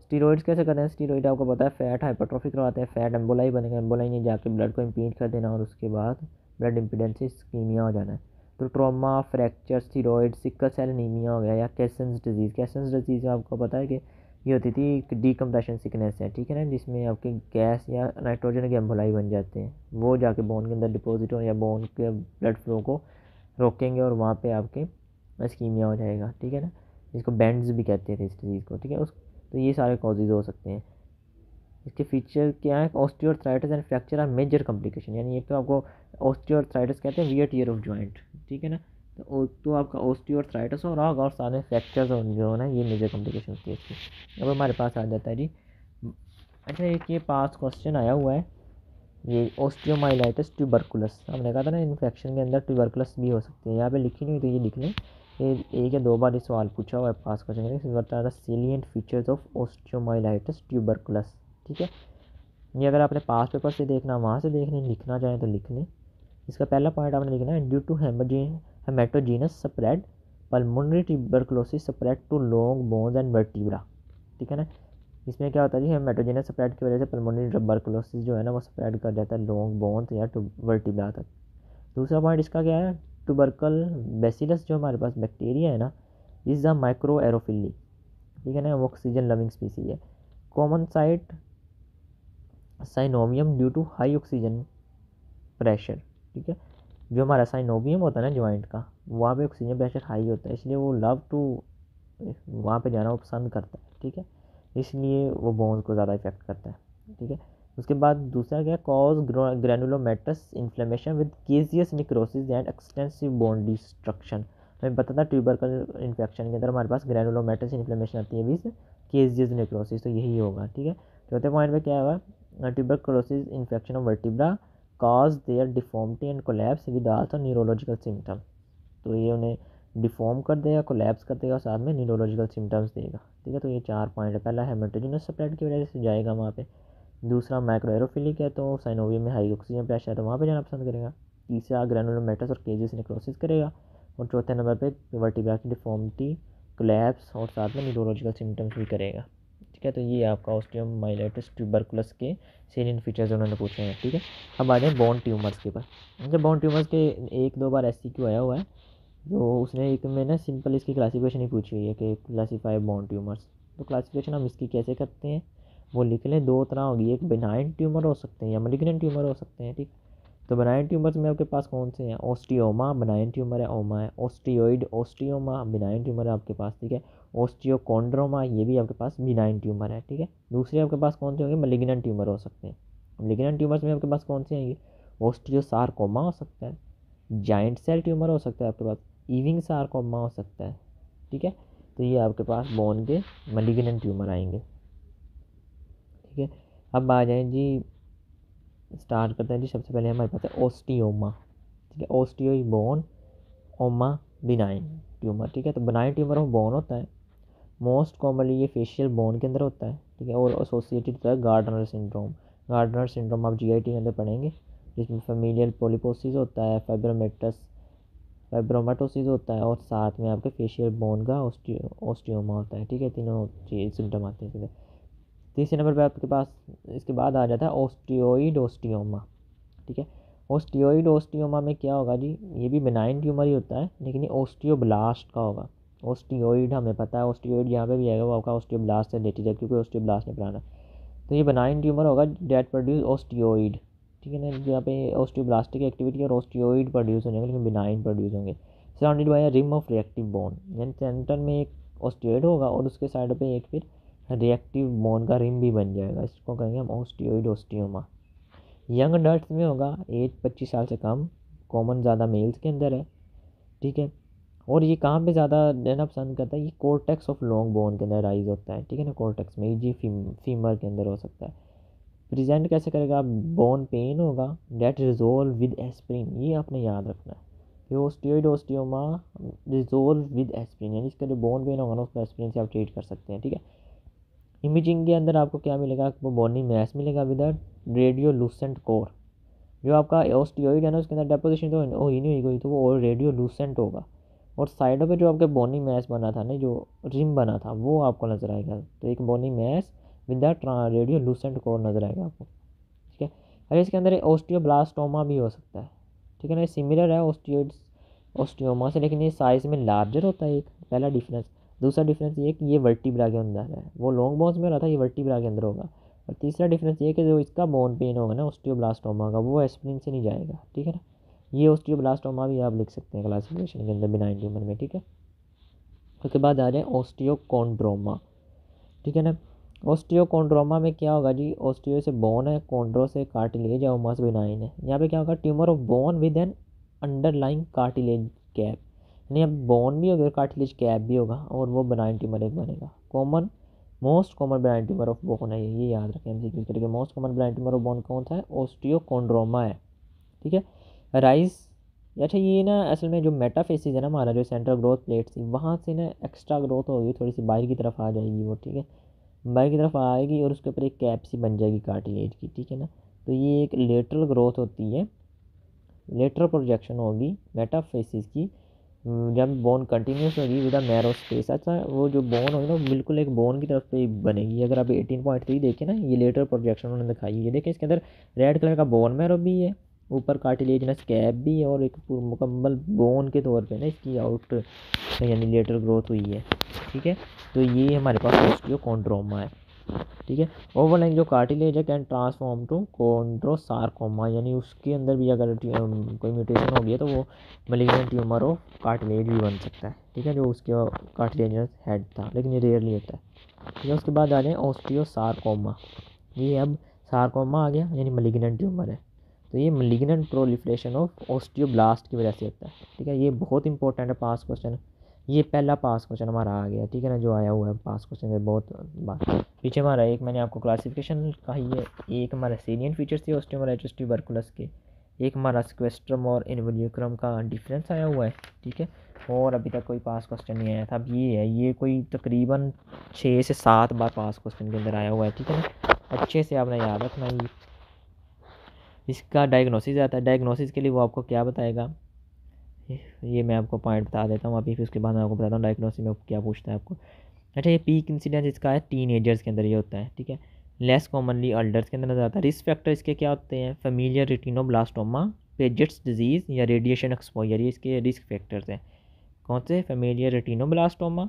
स्टीरॉइड्स कैसे करते हैं, स्टीरॉइड आपको पता है फैट हाइपरट्रॉफी करवाते हैं, फैट एम्बोलाई बनेगा, एम्बोलाई ने जाके ब्लड को इम्पीड कर देना और उसके बाद ब्लड इम्पीडेंस इस्कीमिया हो जाना है। तो trauma, fracture, steroid, sickle cell anaemia हो गया, या कैसन्स डिजीज़। कैसन्स डिजीज़ आपको पता है कि ये होती थी डीकम्प्रेशन सिकनेस है, ठीक है ना, जिसमें आपके गैस या नाइट्रोजन के एम्बोलाई बन जाते हैं, वो जाके बोन के अंदर डिपॉजिट हो या बोन के ब्लड फ्लो को रोकेंगे और वहाँ पे आपके इस्कीमिया हो जाएगा, ठीक है ना। इसको बैंड्स भी कहते थे इस डिजीज़ को, ठीक है। उस तो ये सारे कॉजेज हो सकते हैं। इसके फीचर क्या है, osteoarthritis and fracture are major complication, यानी एक तो आपको ऑस्टियोआर्थराइटिस कहते हैं, वियर टियर ऑफ जॉइंट, ठीक है ना। तो आपका ऑस्टियोआर्थराइटिस हो रहा होगा और सारे फ्रैक्चर्स जो है ना ये मेजर कॉम्प्लिकेशन होती है इसकी। अब हमारे पास आ जाता है जी, अच्छा एक ये पास क्वेश्चन आया हुआ है, ये ऑस्टियोमाइलाइटिस ट्यूबरकुलस, हमने कहा था ना इन्फेक्शन के अंदर ट्यूबरकुलस भी हो सकती है, यहाँ पे लिखी नहीं हुई तो ये लिख लें। ये एक या दो बार ये सवाल पूछा हुआ है पास क्वेश्चन में, बता रहा salient features of osteomyelitis tuberculous, ठीक है। ये अगर आपने पास पेपर से देखना वहाँ से देखने लिखना चाहें तो लिख लें। इसका पहला पॉइंट आपने लिखना है, due to haematogenous spread pulmonary tuberculosis spread to long bones and vertebra, ठीक है ना। इसमें क्या होता है जी, हेमेटोजेनस स्प्रेड की वजह से पल्मोनरी ट्यूबरकुलोसिस जो है ना वो स्प्रेड कर जाता है लॉन्ग बोन्स या वर्टिब्रा तक। दूसरा पॉइंट इसका क्या है, ट्यूबरकल बेसिलस जो हमारे पास बैक्टीरिया है ना, इज़ द माइक्रो एरोफिली, ठीक है ना, वो ऑक्सीजन लविंग स्पीसी है। Common site synovium due to high oxygen pressure, ठीक है। जो हमारा साइनोवियम होता है ना जॉइंट का, वहाँ पे ऑक्सीजन प्रेशर हाई होता है, इसलिए वो लव टू वहाँ पे जाना वो पसंद करता है, ठीक है, इसलिए वो बोन्स को ज़्यादा इफेक्ट करता है, ठीक है। उसके बाद दूसरा क्या, cause granulomatous inflammation with caseous necrosis and extensive bone destruction. हमें पता था ट्यूबरकल इन्फेक्शन के अंदर हमारे पास ग्रैनुलोमेटस इन्फ्लेमेशन आती है विद केजियस निक्रोसिस, तो यही होगा, ठीक है। चौथे पॉइंट पे क्या होगा, tuberculosis infection of vertebra cause their deformity and collapse with also neurological symptom, तो ये उन्हें डिफॉर्म कर देगा, कोलैप्स कर देगा और साथ में न्यूरोलॉजिकल सिम्टम्स देगा, ठीक है। तो ये चार पॉइंट है, पहला हेमेटोजेनस स्प्रेड की वजह से जाएगा वहाँ पे, दूसरा माइक्रो एरोफिलिक है तो साइनोवियम में हाई ऑक्सीजन प्रेशर है तो वहाँ पे जाना पसंद करेगा, तीसरा ग्रैनुलोमेटस और केजेस नेक्रोसिस करेगा, और चौथे नंबर पे वर्टिब्रा की डिफॉर्मिटी, कोलैप्स और साथ में न्यूरोलॉजिकल सिम्टम्स भी करेगा। ठीक है, तो ये आपका ऑस्टियोमाइलिटिस ट्यूबरकुलस के सेलिएंट फीचर्स उन्होंने पूछे हैं। ठीक है, अब आ जाए बोन ट्यूमर्स के ऊपर। जब बोन ट्यूमर्स के 1-2 बार SCQ आया हुआ है, जो उसने एक में ना सिंपल इसकी क्लासिफिकेशन ही पूछी हुई है कि क्लासीफाई बोन ट्यूमर्स। तो क्लासिफिकेशन हम इसकी कैसे करते हैं वो लिख लें। 2 तरह होगी, एक बिनाइन ट्यूमर हो सकते हैं या मैलिग्नेंट ट्यूमर हो सकते हैं। ठीक, तो बनाइन ट्यूमर्स में आपके पास कौन से हैं? ओस्टियोमा बनाइन ट्यूमर है, ओमा है। ओस्टियोइड ओस्टियोमा बिनाइन ट्यूमर है आपके पास। ठीक है, ओस्टियोकॉन्ड्रोमा ये भी आपके पास बिनाइन ट्यूमर है। ठीक है, दूसरे आपके पास कौन से होंगे? मैलिग्नेंट ट्यूमर हो सकते हैं। मैलिग्नेंट ट्यूमर्स में आपके पास कौन से आएंगे? ओस्टियोसार्कोमा हो सकता है, जाइंट सेल ट्यूमर हो सकता है आपके पास, इविंग सार्कोमा हो सकता है। ठीक है, तो ये आपके पास बोन के मैलिग्नेंट ट्यूमर आएंगे। ठीक है, अब आ जाए जी, स्टार्ट करते हैं जी। सबसे पहले हमारे पास है ओस्टियोमा। ठीक है, ओस्टियो बोन, ओमा बिनाइन ट्यूमर। ठीक है, तो बिनाइन ट्यूमर ऑफ बोन होता है, मोस्ट कॉमनली ये फेशियल बोन के अंदर होता है। ठीक है, और एसोसिएटेड होता है गार्डनर सिंड्रोम। गार्डनर सिंड्रोम आप GIT के अंदर पढ़ेंगे, जिसमें फेमिलियल पोलिपोसिस होता है, फाइब्रोमेटोसिस होता है, और साथ में आपके फेशियल बोन का ओस्टियोमा होता है। ठीक है, तीनों चीज सिम्टम आते हैं इसमें। तीसरे नंबर पर आपके पास इसके बाद आ जाता है ओस्टियोइड ओस्टियोमा। ठीक है, ओस्टियोइड ओस्टियोमा में क्या होगा जी? ये भी बिनाइन ट्यूमर ही होता है, लेकिन ये ओस्टियोब्लास्ट का होगा। ओस्टियोइड हमें पता है, ओस्टियोइड यहाँ पे भी आएगा वो आपका ओस्टियोब्लास्ट से रिलेटेड है, क्योंकि ओस्टियोब्लास्ट ने पढ़ाना। तो ये बिनाइन ट्यूमर होगा डेट प्रोड्यूस ओस्टियोइड। ठीक है ना, यहाँ पे ओस्टियोब्लास्टिक एक्टिविटी और ओस्टियोइड प्रोड्यूस हो जाएंगे, लेकिन बिनाइन प्रोड्यूस होंगे। Surrounded by rim of reactive bone, यानी सेंटर में एक ओस्टियोइड होगा और उसके साइड पे एक फिर रिएक्टिव बोन का रिम भी बन जाएगा। इसको कहेंगे हम ओस्टियोइड ओस्टियोमा। यंग अडल्ट में होगा, एज 25 साल से कम, कॉमन ज़्यादा मेल्स के अंदर है। ठीक है, और ये कहाँ पे ज़्यादा रहना पसंद करता है? ये कोर्टेक्स ऑफ लॉन्ग बोन के अंदर राइज होता है। ठीक है ना, कोर्टेक्स में जी फीमर के अंदर हो सकता है। प्रेजेंट कैसे करेगा? बोन पेन होगा डेट रिजोल्व विद एस्प्रिन, ये आपने याद रखना है कि ओस्टियोइड ओस्टियोमा रिजोल्व विद एस्प्रिन, यानी इसका जो बोन पेन होगा ना उसको एस्प्रिन से आप ट्रीट कर सकते हैं। ठीक है, इमेजिंग के अंदर आपको क्या मिलेगा? वो बोनी मैस मिलेगा विद रेडियो लूसेंट कोर। जो आपका ओस्टियोइड है ना उसके अंदर डेपोजिशन तो हो ही नहीं हुई कोई, तो वो रेडियो लूसेंट होगा। और साइडों पे जो आपके बोनी मैस बना था ना, जो रिम बना था, वो आपको नजर आएगा। तो एक bony mass with that radiolucent core नजर आएगा आपको। ठीक है, अगर इसके अंदर ओस्टियोब्लास्टोमा भी हो सकता है। ठीक है ना, सिमिलर है ओस्टियोइड ओस्टियोमा से, लेकिन ये साइज में लार्जर होता है, एक पहला डिफरेंस। दूसरा डिफरेंस ये कि ये वर्टिब्रा के अंदर है, वो लॉन्ग बोन्स में रहा था, ये वर्टिब्रा के अंदर होगा। और तीसरा डिफरेंस ये कि जो इसका बोन पेन होगा ना ओस्टियोब्लास्टोमा का, वो एस्प्रिन से नहीं जाएगा। ठीक है ना, ये ओस्टियोब्लास्टोमा भी आप लिख सकते हैं क्लासिफिकेशन के अंदर बिनाइन ट्यूमर में। ठीक है, उसके बाद आ जाए ओस्टियोकॉन्ड्रोमा। ठीक है ना, ओस्टियोकॉन्ड्रोमा में क्या होगा जी? ओस्टियो से बोन है, कॉन्ड्रो से कार्टिलेज है, ओमा से बिनाइन है। यहाँ पे क्या होगा? Tumour of bone with N underlying cartilage cap, यानी अब बोन भी होगा, कार्टिलेज कैप भी होगा, और वो बिनाइन ट्यूमर एक बनेगा। Common most common benign tumour of bone है ये याद रखें MCQ तरीके। Most common benign tumour of bone कौन सा है? ओस्टियोकॉन्ड्रोमा है। ठीक है, राइज, अच्छा ये ना असल में जो मेटाफेसिस है ना हमारा, जो सेंट्रल ग्रोथ प्लेट थी, वहाँ से ना एक्स्ट्रा ग्रोथ होगी, थोड़ी सी बाहर की तरफ आ जाएगी वो। ठीक है, बाहर की तरफ आएगी और उसके ऊपर एक कैप सी बन जाएगी कार्टिलेज की। ठीक है ना, तो ये एक लेटरल ग्रोथ होती है, लेटरल प्रोजेक्शन होगी मेटाफेसिस की, जब बोन कंटिन्यूस होगी विद मैरो स्पेस। अच्छा, वो जो बोन होगी ना बिल्कुल एक बोन की तरफ पे बनेगी। अगर आप 18.3 देखें ना, ये लेटरल प्रोजेक्शन उन्होंने दिखाई है। ये देखें इसके अंदर रेड कलर का बोन मैरो भी है, ऊपर कार्टिलेजनस कैप भी है, और एक मुकम्मल बोन के तौर पे ना इसकी आउट यानी लेटरल ग्रोथ हुई है। ठीक है, तो ये हमारे पास ओस्टियोकॉन्ड्रोमा है। ठीक है, ओवरलाइंग जो कार्टिलेज है कैन ट्रांसफॉर्म टू कॉन्ड्रोसार्कोमा, यानी उसके अंदर भी अगर कोई म्यूटेशन हो गया तो वो मैलिग्नेंट ट्यूमर ऑफ कार्टिलेज भी बन सकता है। ठीक है, जो उसके कार्टिलेजनस हेड था, लेकिन ये रेयरली होता है। ठीक है, उसके बाद आ जाए ओस्टियोसार्कोमा। ये अब सार्कोमा आ गया, यानी मैलिग्नेंट ट्यूमर है। तो ये मैलिग्नेंट प्रोलिफरेशन ऑफ ओस्टियोब्लास्ट की वजह से होता है। ठीक है, ये बहुत इंपॉर्टेंट है, पास क्वेश्चन, ये पहला पास क्वेश्चन हमारा आ गया। ठीक है ना, जो आया हुआ है पास क्वेश्चन में बहुत बात। पीछे हमारा एक मैंने आपको क्लासिफिकेशन कही है, एक हमारा सेलिएंट फीचर्स थे ओस्टियोमाइलिटिस ट्यूबरकुलस के, एक हमारा स्क्वेस्ट्रम और इन्वोल्यूक्रम का डिफरेंस आया हुआ है। ठीक है, और अभी तक कोई पास क्वेश्चन नहीं आया था। अब ये है, ये कोई तकरीबन 6 से 7 बार पास क्वेश्चन के अंदर आया हुआ है। ठीक है ना, अच्छे से आपने याद रखना। ये इसका डायग्नोसिस आता है। डायग्नोसिस के लिए वो आपको क्या बताएगा, ये मैं आपको पॉइंट बता देता हूँ अभी, फिर उसके बाद मैं आपको बताता हूँ डायग्नोसिस में क्या पूछता है आपको। अच्छा, ये पीक इंसिडेंस इसका है टीनेजर्स के अंदर ये होता है, ठीक है। लेस कॉमनली अल्डर्स के अंदर नजर आता है। रिस्क फैक्टर इसके क्या होते हैं, फेमिलियर रेटिनोब्लास्टोमा, पेजेट्स डिजीज़ या रेडिएशन एक्सपोजर, ये इसके रिस्क फैक्टर्स हैं। कौन से, फेमिलियर रेटिनोब्लास्टोमा,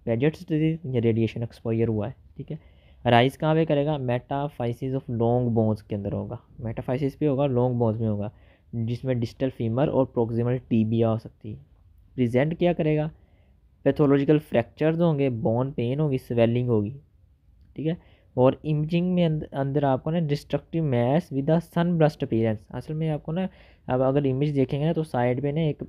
पेजेट्स डिजीज़ या रेडिएशन एक्सपोजर हुआ है, ठीक है। राइज कहाँ पे करेगा, मेटाफाइसिस ऑफ लॉन्ग बोन्स के अंदर होगा। मेटाफाइसिस भी होगा, लॉन्ग बोन्स में होगा, जिसमें डिस्टल फीमर और प्रोक्सिमल टीबिया हो सकती है। प्रेजेंट क्या करेगा, पैथोलॉजिकल फ्रैक्चर्स होंगे, बोन पेन होगी, स्वेलिंग होगी, ठीक है। और इमेजिंग में अंदर आपको ना destructive mass with the sunburst appearance, असल में आपको ना, अब अगर इमेज देखेंगे ना तो साइड पे ना एक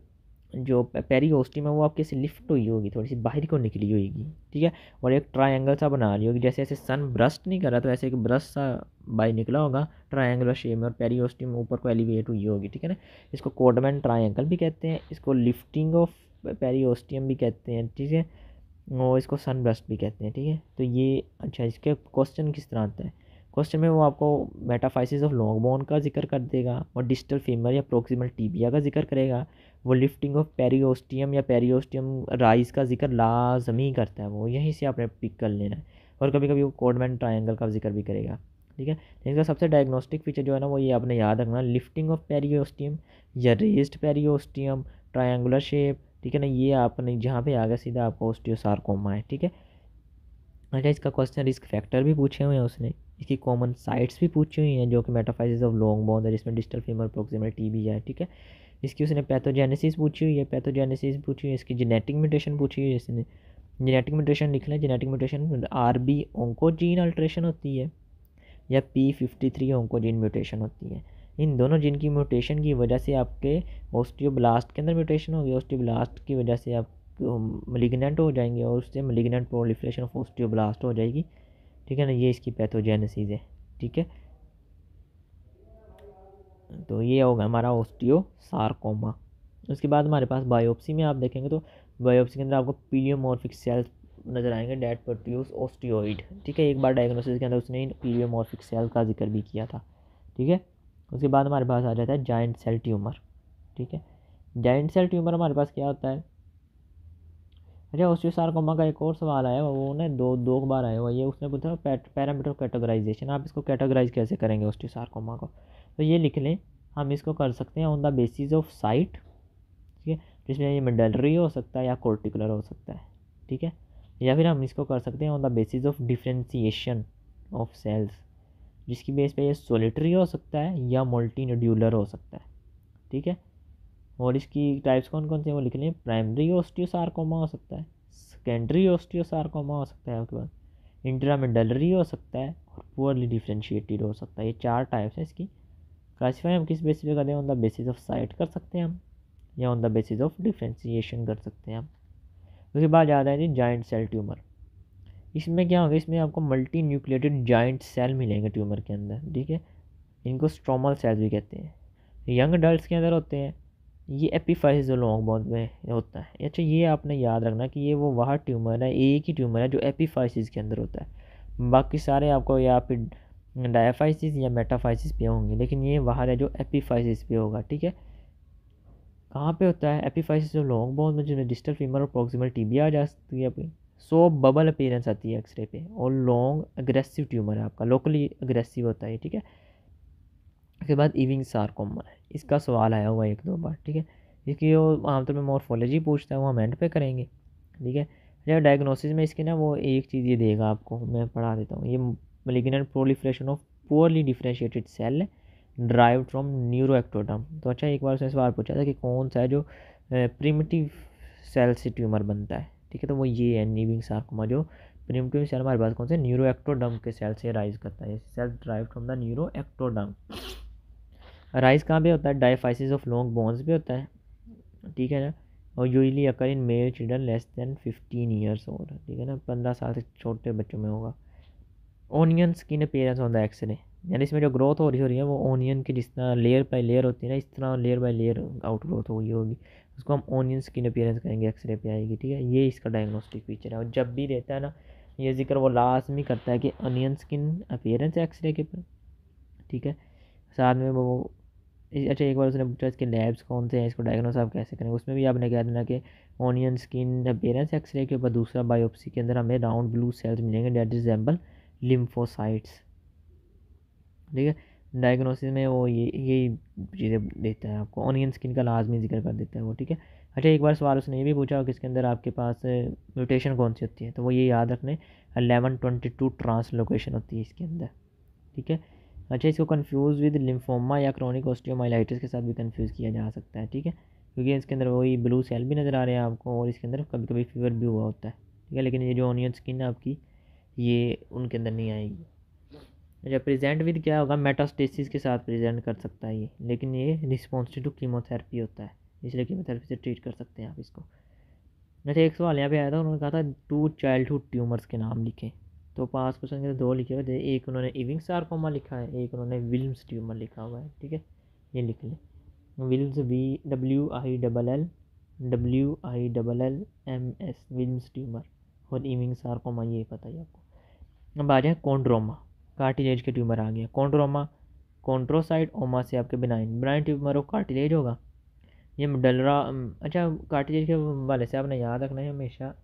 जो पेरिओस्टियम है वो आपकी ऐसे लिफ्ट हुई होगी, थोड़ी सी बाहर को निकली होगी, ठीक है। और एक ट्रायंगल सा बना रही होगी, जैसे ऐसे सन ब्रस्ट नहीं कर रहा तो ऐसे एक ब्रस्ट सा बाहर निकला होगा ट्रायंगुलर शेप में, और पेरिओस्टियम ऊपर को एलिवेट हुई होगी, ठीक है ना। इसको कोडमैन ट्रायंगल भी कहते हैं, इसको लिफ्टिंग ऑफ पेरिओस्टियम भी कहते हैं, ठीक है। और इसको सन ब्रस्ट भी कहते हैं, ठीक है। तो ये अच्छा, इसके क्वेश्चन किस तरह आता है, क्वेश्चन में वो आपको मेटाफाइसिस ऑफ लॉन्ग बोन का जिक्र कर देगा, और डिस्टल फीमर या प्रोक्सिमल टीबिया का जिक्र करेगा। वो लिफ्टिंग ऑफ पेरिओस्टियम या पेरिओस्टियम राइज का जिक्र लाजमी करता है, वो यहीं से आपने पिक कर लेना है। और कभी कभी वो कोडमैन ट्रायंगल का जिक्र भी करेगा, ठीक है। इसका सबसे डायग्नोस्टिक फीचर जो है ना वो ये आपने याद रखना, लिफ्टिंग ऑफ पेरिओस्टियम या रेज्ड पेरिओस्टियम, ट्रायंगुलर शेप, ठीक है ना। ये आपने जहाँ पे आ गया सीधा आपको ऑस्टियोसार्कोमा है, ठीक है। अच्छा, इसका क्वेश्चन रिस्क फैक्टर भी पूछे हुए हैं उसने, इसकी कॉमन साइट्स भी पूछी हुई हैं, जो कि मेटाफाइसिस ऑफ लॉन्ग बोन है, जिसमें डिस्टल फीमर प्रोक्सिमल टीबी है, ठीक है। इसकी उसने पैथोजेनेसिस पूछी हुई है, पैथोजेनेसिस पूछी हुई है, इसकी जेनेटिक म्यूटेशन पूछी हुई है इसने। जेनेटिक म्यूटेशन लिख लें, genetic mutation RB oncogene alteration होती है या P53 ओंकोजीन म्यूटेशन होती है। इन दोनों जीन की म्यूटेशन की वजह से आपके ऑस्टियोब्लास्ट के अंदर म्यूटेशन होगी, ऑस्टियोब्लास्ट की वजह से आप मलिग्नेंट हो जाएंगे, और उससे मलिग्नेंट प्रोलिफरेशन ऑफ ऑस्टियोब्लास्ट हो जाएगी, ठीक है ना। ये इसकी पैथोजेनेसिस है, ठीक है। तो ये होगा हमारा ऑस्टियोसार्कोमा। उसके बाद हमारे पास बायोप्सी में आप देखेंगे तो बायोप्सी के अंदर आपको पीलियोमॉर्फिक सेल्स नजर आएंगे, डेट प्रोड्यूस ऑस्टियोइड, ठीक है। एक बार डायग्नोसिस के अंदर उसने इन पीलियोमॉर्फिक सेल का जिक्र भी किया था, ठीक है। उसके बाद हमारे पास आ जाता है जाइंट सेल ट्यूमर, ठीक है। जाइंट सेल ट्यूमर हमारे पास क्या होता है। अच्छा, ऑस्टियोसार्कोमा का एक और सवाल आया, वो ना दो बार आया हुआ, ये उसने पूछा पैरामीटर कैटेगराइजेशन, आप इसको कैटेगराइज कैसे करेंगे ऑस्टियोसार्कोमा को। तो ये लिख लें, हम इसको कर सकते हैं on the basis of site, ठीक है, जिसमें ये मेडलरी हो सकता है या कोर्टिकुलर हो सकता है, ठीक है। या फिर हम इसको कर सकते हैं on the basis of differentiation of cells, जिसकी बेस पे ये सोलिटरी हो सकता है या मल्टी नोड्यूलर हो सकता है, ठीक है। और इसकी टाइप्स कौन कौन से वो लिख लें, प्राइमरी ऑस्टियोसार्कोमा हो सकता है, सेकेंडरी ऑस्टियोसार्कोमा हो सकता है, उसके बाद इंट्रामेडलरी हो सकता है, और पुअरली डिफ्रेंशिएटेड हो सकता है। ये 4 टाइप्स हैं इसकी। क्लासीफाई हम किस बेसिस पे करते हैं, on the basis of site कर सकते हैं हम, या on the basis of differentiation कर सकते हैं हम। उसके बाद आता है जी जाइंट सेल ट्यूमर। इसमें क्या होगा, इसमें आपको मल्टी न्यूक्लिएटेड जाइंट सेल मिलेंगे ट्यूमर के अंदर, ठीक है। इनको स्ट्रोमल सेल्स भी कहते हैं, यंग अडल्ट के अंदर होते हैं। ये एपिफाइसिस लॉन्ग बोन में होता है। अच्छा, ये आपने याद रखना कि ये वो वह ट्यूमर है, एक ही ट्यूमर है जो एपिफाइसिस के अंदर होता है, बाकी सारे आपको या फिर डायाफाइसिस या मेटाफाइसिस पे होंगे, लेकिन ये वहाँ है जो एपिफाइसिस पे होगा, ठीक है। कहाँ पे होता है एपिफाइसिस लॉन्ग बोन में, जिसमें डिस्टल फीमर और प्रॉक्सिमल टीबिया आ जाती है अपनी, सो बबल अपीयरेंस आती है एक्सरे पे, और लॉन्ग अग्रेसिव ट्यूमर है आपका, लोकली अग्रेसिव होता है, ठीक है। उसके बाद इविंग सार्कोमा है, इसका सवाल आया हुआ 1-2 बार, ठीक है। इसकी वो आमतौर में मॉर्फोलॉजी पूछता है, वो हम एंड पे करेंगे, ठीक है। जब डायग्नोसिस में इसकी ना वो एक चीज़ ये देगा आपको, मैं पढ़ा देता हूँ। ये malignant proliferation of poorly differentiated cell derived from neuroectoderm. तो अच्छा, एक बार उसने सवाल पूछा था कि कौन सा है जो प्रिमिटिव सेल से ट्यूमर बनता है, ठीक है। तो वो ये है इविंग सार्कोमा, जो प्रिमिटिव सेल हमारे पास कौन से न्यूरोएक्टोडर्म के सेल से राइज करता है, cell derived from the neuroectoderm. Rise कहाँ पे होता है, डायफाइसिस ऑफ लॉन्ग बोन्स पे होता है, ठीक है ना। और usually occur in male children less than 15 years old, ठीक है ना, 15 साल से छोटे बच्चों में होगा। Onion skin appearance on the X-ray, यानी इसमें जो ग्रोथ हो रही है वो ओनियन की जिस तरह लेयर बाय लेयर होती है ना, इस तरह layer by layer out growth हुई होगी, उसको हम ओनियन स्किन अपीयरेंस करेंगे, एक्सरे पे आएगी, ठीक है। ये इसका डायग्नोस्टिक फीचर है, और जब भी रहता है ना ये जिक्र वो लाजमी करता है कि ओनियन स्किन अपीयरेंस है एक्सरे के ऊपर, ठीक है। साथ में वो अच्छा एक बार उसने पूछा इसके लैब्स कौन से हैं, इसको डायग्नोस आप कैसे करेंगे, उसमें भी आपने कह देना कि ऑनियन स्किन अपेयरेंस एक्सरे के ऊपर, दूसरा बायोप्सी के अंदर हमें राउंड ब्लू सेल्स मिलेंगे डेट रिजेंबल लिम्फोसाइट्स। ठीक है, डायग्नोसिस में वो यही चीज़ें देता है आपको, ऑनियन स्किन का लाजमी जिक्र कर देता है वो। ठीक है, अच्छा एक बार सवाल उसने ये भी पूछा कि इसके अंदर आपके पास म्यूटेशन कौन सी होती है, तो वो ये याद रखने 1122 ट्रांसलोकेशन होती है इसके अंदर। ठीक है, अच्छा इसको कंफ्यूज विद लिम्फोमा या क्रोनिक ऑस्टियोमाइलाइटिस के साथ भी कंफ्यूज किया जा सकता है। ठीक है, क्योंकि इसके अंदर वही ब्लू सेल भी नज़र आ रहे हैं आपको और इसके अंदर कभी कभी फीवर भी हुआ होता है। ठीक है, लेकिन ये जो ऑनियन स्किन है आपकी ये उनके अंदर नहीं आएगी। अच्छा प्रेजेंट विद क्या होगा, मेटास्टेसिस के साथ प्रेजेंट कर सकता है ये, लेकिन ये रिस्पॉन्सिव टू कीमोथेरेपी होता है, इसलिए कीमोथेरेपी से ट्रीट कर सकते हैं आप इसको। अच्छा एक सवाल यहाँ पे आया था, उन्होंने कहा था 2 चाइल्डहुड ट्यूमर्स के नाम लिखें, तो 5% के 2 लिखे हुए थे, एक उन्होंने इविंग सार्कोमा लिखा है, एक उन्होंने विल्म्स ट्यूमर लिखा हुआ है। ठीक है, ये लिख लें, विल्म्स WILLMS विल्म्स ट्यूमर, और इविंग सार्कोमा ये पता है आपको। अब आ जाए कॉन्ड्रोमा, कार्टिलेज के ट्यूमर आ गया कॉन्ड्रोमा, कॉन्ड्रोसाइट ओमा से आपके benign benign tumour of cartilage होगा, ये मिडलरा। अच्छा कार्टिलेज के वाले से आपने याद रखना है हमेशा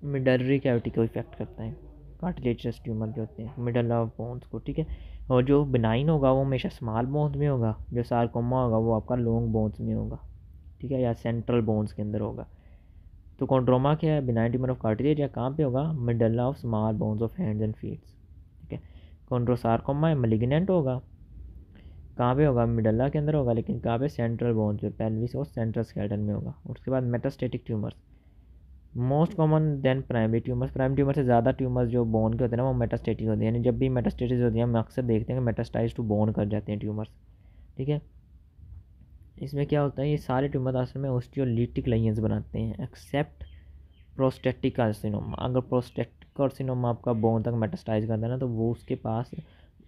मिडलरी कैविटी को इफेक्ट करता है कार्टिलेजस ट्यूमर जो होते हैं मिडल ऑफ बोन्स को। ठीक है, और जो बिनाइन होगा वो हमेशा स्मॉल बोन्स में होगा, जो सार्कोमा होगा वो आपका लॉन्ग बोन्स में होगा। ठीक है, या सेंट्रल बोन्स के अंदर होगा। तो कॉन्ड्रोमा क्या है, बिनाइन ट्यूमर ऑफ कार्टिलेज या कहाँ पे होगा, middle of small bones of hands and feets. ठीक है, कॉन्ड्रोसार्कोमा है मलिग्नेंट होगा, कहाँ पे होगा, मिडल्ला के अंदर होगा, लेकिन कहाँ पे, सेंट्रल बोन पे, पेल्विस और सेंट्रल स्केलेटन में होगा। उसके बाद metastatic tumours, most common than primary tumours, primary tumour से ज़्यादा ट्यूमर्स जो बोन के होते हैं ना वो मेटास्टेटिक होते हैं, यानी जब भी मेटास्टेटिस होती है हम अक्सर देखते हैं कि मेटास्टाइज टू बोन कर जाते हैं ट्यूमर्स। ठीक है, इसमें क्या होता है, ये सारे ट्यूमर असल में ऑस्टियोलिटिक लाइंस बनाते हैं एक्सेप्ट प्रोस्टेटिक कार्सिनोमा। अगर प्रोस्टेटिक कार्सिनोमा आपका बोन तक मेटास्टाइज करता है ना तो वो उसके पास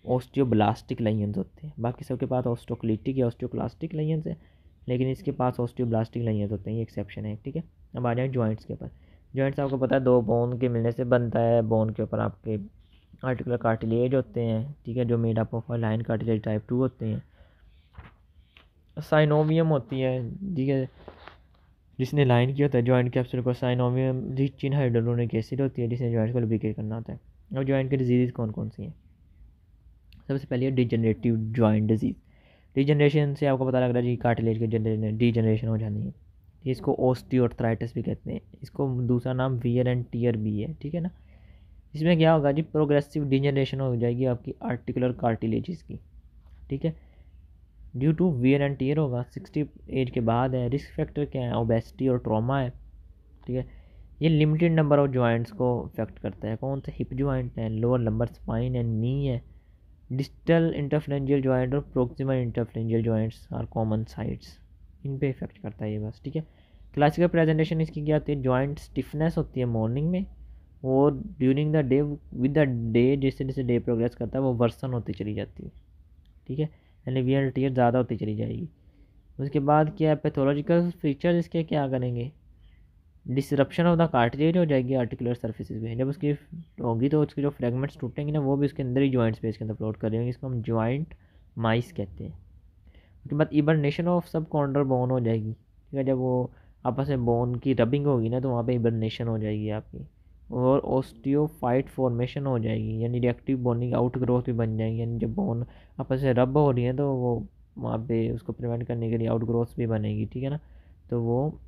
ऑस्टियोब्लास्टिक लाइंस होते हैं, बाकी सबके पास ऑस्टोक्लिटिक या ऑस्टियोक्लास्टिक लाइंस है, लेकिन इसके पास ऑस्टियोब्लास्टिक लाइंस होते हैं, ये एक्सेप्शन है। ठीक है, अब आ जाए जॉइंट्स के ऊपर। जॉइंट्स आपको पता है दो बोन के मिलने से बनता है, बोन के ऊपर आपके आर्टिकुलर कार्टिलेज होते हैं। ठीक है, जो made up of line cartilage type 2 होते हैं, साइनोवियम होती है। ठीक है, जिसने लाइन किया होता है जॉइंट कैप्सूल को, साइनोवियम रिच इन हाइड्रोलोनिक एसिड होती है जिसने जॉइंट को लुब्रिकेट करना होता है। अब जॉइंट की डिजीज़ कौन कौन सी हैं, सबसे पहले है डिजनरेटिव जॉइंट डिजीज़। डिजनरेशन से आपको पता लग रहा है जी कार्टिलेज की डिजनरेशन हो जानी है, इसको ओस्टियोआर्थराइटिस भी कहते हैं, इसको दूसरा नाम वियर एंड टियर भी है। ठीक है ना, इसमें क्या होगा जी, प्रोग्रेसिव डिजनरेशन हो जाएगी आपकी आर्टिकुलर कार्टिलेजेस की। ठीक है, due to wear and tear होगा, 60 एज के बाद है। रिस्क फैक्टर क्या है, ओबेसिटी और ट्रॉमा है। ठीक है, ये लिमिटेड नंबर ऑफ जॉइंट्स को इफेक्ट करता है, कौन से, हिप जॉइंट है, लोअर लंबर स्पाइन है, नी है, डिस्टल इंटरफ्रेंजियल जॉइंट और proximal interphalangeal joints are common sites, इन पे इफेक्ट करता है ये बस। ठीक है, क्लासिकल प्रेजेंटेशन इसकी क्या होती है, जॉइंट स्टिफनेस होती है मॉर्निंग में, और during the day with the day जैसे जैसे डे प्रोग्रेस करता है वो वर्सन होती चली जाती है। ठीक है, यानी वियर टियर ज़्यादा होती चली जाएगी। उसके बाद क्या है, पैथोलॉजिकल फीचर इसके क्या करेंगे, डिसरप्शन ऑफ द कार्टिलेज हो जाएगी आर्टिकुलर सर्फेसिस में, जब उसकी होगी तो उसके जो फ्रेगमेंट्स टूटेंगे ना वो भी उसके अंदर ही जॉइंट स्पेस के अंदर फ्लोट कर रहे होंगे, इसको हम जॉइंट माइस कहते हैं। उसके बाद इबरनेशन ऑफ सब कॉर्नर बोन हो जाएगी। ठीक है, जब वो आपस में बोन की रबिंग होगी ना तो वहाँ पे इबरनेशन हो जाएगी आपकी, और ऑस्टियोफाइट फॉर्मेशन हो जाएगी, यानी रिएक्टिव बोनिंग आउट ग्रोथ भी बन जाएगी, यानी जब बोन आपस में रब हो रही है तो वो वहाँ पे उसको प्रिवेंट करने के लिए आउट ग्रोथ भी बनेगी। ठीक है ना, तो वो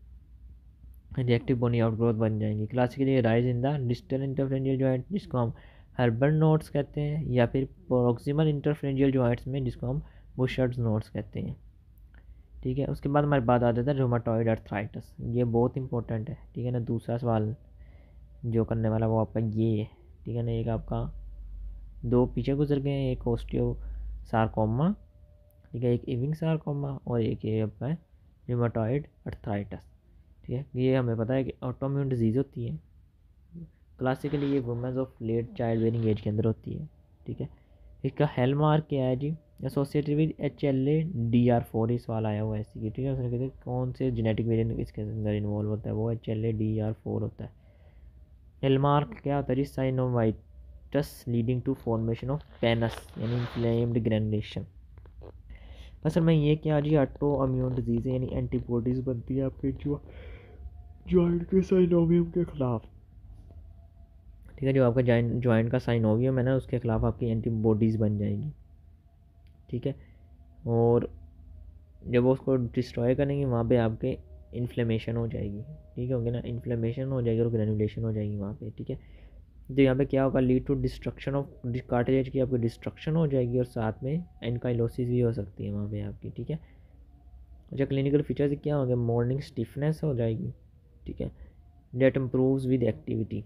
रिएक्टिव बोनी आउटग्रोथ बन जाएंगी। Classically rise in the distal interphalangeal joint जिसको हम हर्बल नोट्स कहते हैं, या फिर प्रोक्सिमल इंटरफ्रेंजियल जॉइंट्स में जिसको हम बुशर्ड्स नोट्स कहते हैं। ठीक है, उसके बाद हमारे बात आ जाता है रूमेटॉइड अर्थराइटिस, ये बहुत इंपॉर्टेंट है। ठीक है ना, दूसरा सवाल जो करने वाला वो आपका ये है। ठीक है ना, एक आपका दो पीछे गुजर गए हैं, एक ओस्टियो सार्कोमा, ठीक है, एक इविंग सार्कोमा, और एक ये आपका है रूमेटॉइड अर्थराइटिस। ठीक है, ये हमें पता है कि ऑटोम्यून डिजीज़ होती है, क्लासिकली ये womens of late child bearing age के अंदर होती है। ठीक है, इसका हेलमार्क क्या है जी, एसोसिएटेड विद HLA-DR4, इस सवाल आया हुआ है इसी की। ठीक है, उसने कहते हैं कौन से जेनेटिक वेरिएंट इसके अंदर इन्वॉल्व होता है, वो HLA-DR4 होता है। हेलमार्क क्या होता है जी, synovitis leading to formation of pannus यानी इन्फ्लेम्ड ग्रेनुलेशन। असल में ये क्या जी, ऑटो इम्यून डिजीज़ है, यानी एंटीबॉडीज़ बनती है आपके जॉइंट के साइनोवियम के ख़िलाफ़, ठीक है। जो आपका जॉइंट का साइनोवियम है ना, उसके ख़िलाफ़ आपकी एंटीबॉडीज़ बन जाएंगी, ठीक है। और जब वो उसको डिस्ट्रॉय करेंगे वहाँ पे आपके इन्फ्लेमेशन हो जाएगी, ठीक है, होगी ना, इन्फ्लेमेशन हो जाएगी और ग्रेनुलेशन हो जाएगी वहाँ पे, ठीक है। तो यहाँ पे क्या होगा, lead to destruction of cartilage की आपकी डिस्ट्रक्शन हो जाएगी और साथ में एनकाइलोसिस भी हो सकती है वहाँ पे आपकी, ठीक है। अच्छा, क्लिनिकल फीचर्स क्या होंगे, मॉर्निंग स्टिफनेस हो जाएगी, ठीक है, डेट इम्प्रूव्स विद एक्टिविटी,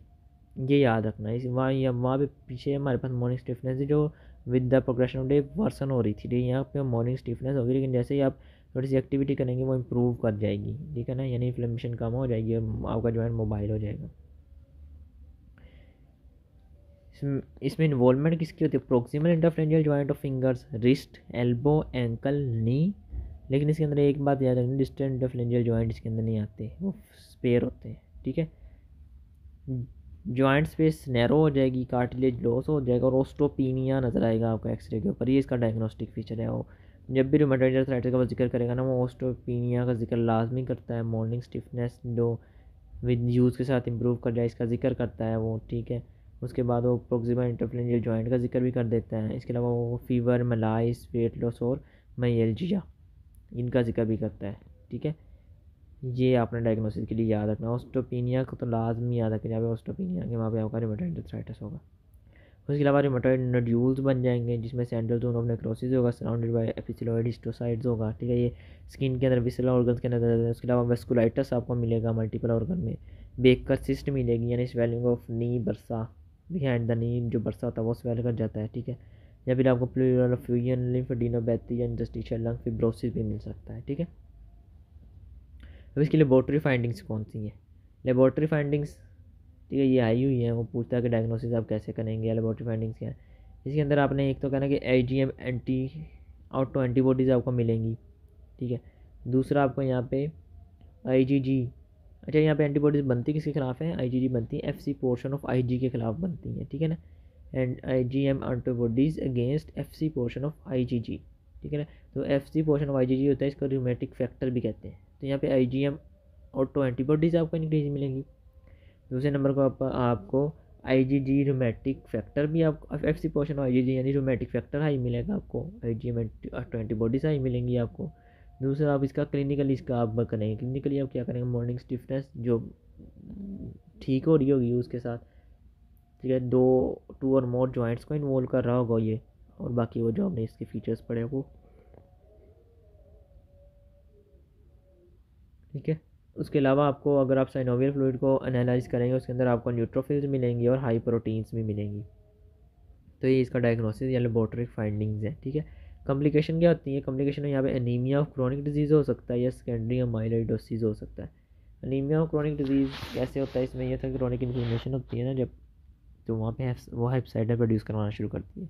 ये याद रखना। इस वहाँ पे पीछे हमारे पास मॉर्निंग स्टिफनेस है जो with the progression of day worsen हो रही थी, यहाँ पे मॉर्निंग स्टिफनेस होगी, लेकिन जैसे ही आप थोड़ी सी एक्टिविटी करेंगे वो इम्प्रूव कर जाएगी, ठीक है ना, यानी इन्फ्लेमेशन कम हो जाएगी और आपका जॉइंट मोबाइल हो जाएगा। इसमें इन्वॉल्वमेंट किसकी होती है, proximal interphalangeal joint of fingers, wrist, elbow, ankle, knee, लेकिन इसके अंदर एक बात याद रखनी, डिस्टेंट इंटरफेरेंशियल जॉइंट इसके अंदर नहीं आते, वो स्पेयर होते हैं, ठीक है। जॉइंट स्पेस नैरो हो जाएगी, कार्टिलेज लॉस हो जाएगा और ओस्टोपीनिया नजर आएगा आपका एक्सरे के ऊपर, ये इसका डायग्नोस्टिक फीचर है। वो जब भी रूमेटॉइड आर्थराइटिस का वो जिक्र करेगा ना, वो ओस्टोपीनिया का जिक्र लाजमी करता है, मॉर्निंग स्टिफनेस जो विद यूज़ के साथ इंप्रूव कर जाए इसका जिक्र करता है वो, ठीक है। उसके बाद वो प्रोक्सिमल इंटरफेरेंशियल जॉइंट का जिक्र भी कर देता है। इसके अलावा वो फीवर, मलाइस, वेट लॉस और माइल्जिया, इनका जिक्र भी करता है, ठीक है। ये आपने डायग्नोसिस के लिए याद रखना। ऑस्टोपीनिया को तो लाजमी याद रखें, जहाँ पे ऑस्टोपीनिया के वहाँ पे आपका रूमेटॉइड आर्थराइटिस होगा। उसके अलावा रूमेटॉइड नोड्यूल्स बन जाएंगे, जिसमें सेंट्रल जोन ऑफ नेक्रोसिस होगा, सराउंडेड बाय एपिथेलियोइड हिस्टोसाइट्स होगा, ठीक है। ये स्किन के अंदर विसरल ऑर्गन्स के अंदर। उसके अलावा वेस्कुलाइटिस आपको मिलेगा मल्टीपल ऑर्गन में, बेकर सिस्ट मिलेगी, यानी swelling of knee bursa, behind the knee जो बर्सा होता है वो स्वेल कर जाता है, ठीक है। या फिर आपको प्लूरल फ्यूजन, लिम्फेडिनोपैथी या इंटरस्टिशियल लंग फिब्रोसिस भी मिल सकता है, ठीक है। अब इसकी लेबॉर्ट्री फाइंडिंग्स कौन सी हैं, लेबॉर्ट्री फाइंडिंग्स, ठीक है, ये आई हुई है। वो पूछता है कि डायग्नोसिस आप कैसे करेंगे या लेबॉर्ट्री फाइंडिंग्स क्या है। इसके अंदर आपने एक तो कहना कि IgM एंटी ऑटो एंटीबॉडीज़ आपको मिलेंगी, ठीक है। दूसरा आपको यहाँ पे IgG, अच्छा यहाँ पे एंटीबॉडीज़ बनती किसके खिलाफ है, IgG बनती है FC पोर्शन ऑफ IG के खिलाफ बनती हैं, ठीक है ना। And IgM antibodies against FC portion of IgG, ठीक है ना। तो FC पोर्शन ऑफ IgG होता है, इसको रूमेटिक फैक्टर भी कहते हैं। तो यहाँ पे IgM ऑटो एंटीबॉडीज़ आपको इंक्रीज मिलेंगी। दूसरे नंबर को आपको IgG रूमेटिक फैक्टर भी, आप FC पोर्शन ऑफ IgG यानी रूमेटिक फैक्टर हाई मिलेगा आपको, IgM एंटीबॉडीज़ हाई मिलेंगी आपको। दूसरा आप इसका क्लिनिकली इसका आप करेंगे, क्लिनिकली आप क्या करेंगे, मॉर्निंग स्टिफनेस जो ठीक हो रही होगी उसके साथ, ठीक है, 2 और मोर जॉइंट्स को इन्वॉल्व कर रहा होगा ये, और बाकी वो जो हमने इसके फीचर्स पढ़े वो, ठीक है। उसके अलावा आपको अगर आप साइनोवियल फ्लूइड को एनालाइज करेंगे, उसके अंदर आपको न्यूट्रोफिल्स मिलेंगी और हाई प्रोटीन्स भी मिलेंगी। तो ये इसका डायग्नोसिस या लेबोरेटरी फाइंडिंग्स है, ठीक है। कॉम्प्लिकेशन क्या होती है, कॉम्प्लिकेशन यहाँ पे एनीमिया ऑफ क्रोनिक डिजीज़ हो सकता है या सेकेंडरी अमाइलोइडोसिस हो सकता है। एनीमिया ऑफ क्रोनिक डिजीज़ कैसे होता है, इसमें यह था कि क्रोनिक इन्फ्लेमेशन होती है ना जब, तो वहाँ पे वो हेप्साइडन प्रोड्यूस करवाना शुरू करती है।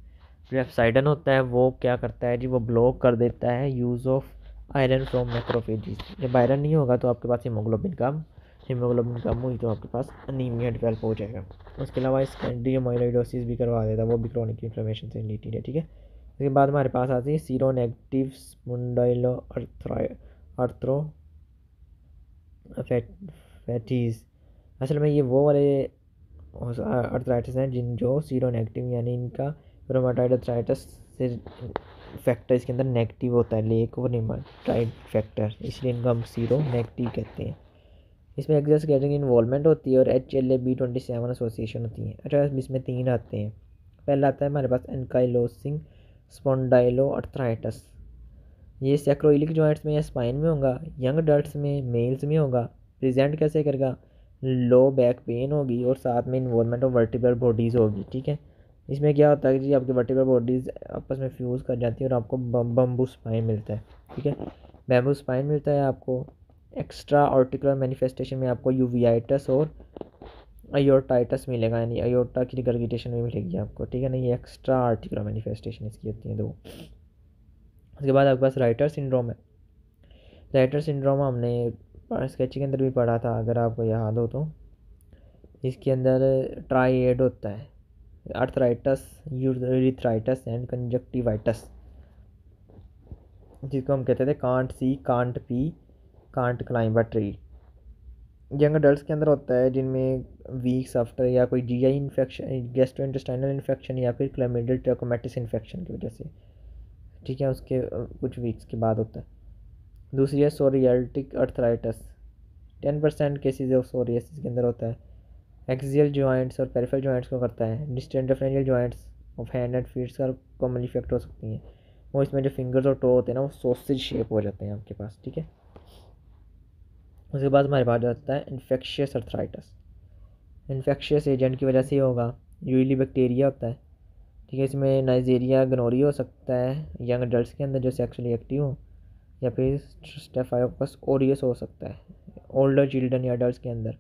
जो हेप्साइडन होता है वो क्या करता है जी, वो ब्लॉक कर देता है use of iron from macrophages. जब आयरन नहीं होगा तो आपके पास हीमोग्लोबिन कम हुई तो आपके पास अनीमिया डेवलप हो जाएगा। उसके अलावा सेकेंडरी अमाइलोइडोसिस भी करवा देता है, वो भी क्रोनिक इन्फ्लेमेशन से रिलेटेड है, ठीक है। उसके बाद हमारे पास आती है सीरो नेगेटिव स्पॉन्डाइलो आर्थरो फैटीज। असल में ये वो वाले अर्थराइटिस हैं जो सीरो नेगेटिव, यानी इनका रोमाटॉइड अर्थराइटिस से फैक्टर इसके अंदर नेगेटिव होता है, लेक और रोमाटॉइड फैक्टर, इसलिए इनको हम सीरो नेगेटिव कहते हैं। इसमें एक्सेस गैदरिंग इन्वॉल्वमेंट होती है और HLA-B27 एसोसिएशन होती है। अच्छा, इसमें 3 आते हैं। पहला आता है हमारे पास एनकाइलोसिंग स्पॉन्डाइलो अर्थराइटिस, ये सैक्रोइलिक जॉइंट्स में या स्पाइन में होगा, यंग अडल्ट्स में, मेल्स में होगा। प्रेजेंट कैसे करेगा, लो बैक पेन होगी और साथ में इन्वॉल्वमेंट ऑफ वर्टिब्रल बॉडीज़ होगी, ठीक है। इसमें क्या होता है कि जी आपकी वर्टिब्रल बॉडीज़ आपस में फ्यूज़ कर जाती है और आपको बम्बू स्पाइन मिलता है, ठीक है। बैम्बू स्पाइन मिलता है आपको। एक्स्ट्रा आर्टिकुलर मैनिफेस्टेशन में आपको यूवियाइटिस और अयोर्टाइटिस मिलेगा, यानी अयोर्टा की रिगर्गिटेशन भी मिलेगी आपको, ठीक है ना। ये एक्स्ट्रा आर्टिकुलर मैनिफेस्टेशन इसकी होती है 2। उसके बाद आपके पास राइटर सिंड्रोम है। राइटर सिंड्रोम हमने स्केच के अंदर भी पढ़ा था, अगर आपको याद हो तो। इसके अंदर ट्राइएड होता है, अर्थराइटस, यूरिथ्राइटस एंड कंजक्टिवाइटस। जिसको हम कहते थे can't see, can't P, can't climb a tree. Young adult के अंदर होता है जिनमें वीक्स आफ्टर या कोई जीआई इन्फेक्शन, गैस्ट्रोइंटेस्टाइनल इन्फेक्शन या फिर क्लैमिडियल ट्रैकोमैटिस इन्फेक्शन की वजह से, ठीक है, उसके कुछ वीक्स के बाद होता है। दूसरी है psoriatic arthritis, 10% cases of psoriasis के अंदर होता है। एक्सियल जॉइंट्स और पेरिफेरल जॉइंट्स को करता है। Distant differential joints of hand and feets का कॉमनली इफेक्ट हो सकती हैं। वो इसमें जो फिंगर्स और टो होते हैं ना, वो सॉसेज शेप हो जाते हैं आपके पास, ठीक है। उसके बाद हमारे पास आता है इन्फेक्शियस अर्थराइटिस। इन्फेक्शियस एजेंट की वजह से ही होगा, यूजली बैक्टीरिया होता है, ठीक है। इसमें नाइजीरिया गनोरिया हो सकता है यंग एडल्ट्स के अंदर जो सेक्सुअली एक्टिव हो, या फिर स्टेफाइलोकोकस ओरियस हो सकता है ओल्डर चिल्ड्रन या एडल्ट्स के अंदर।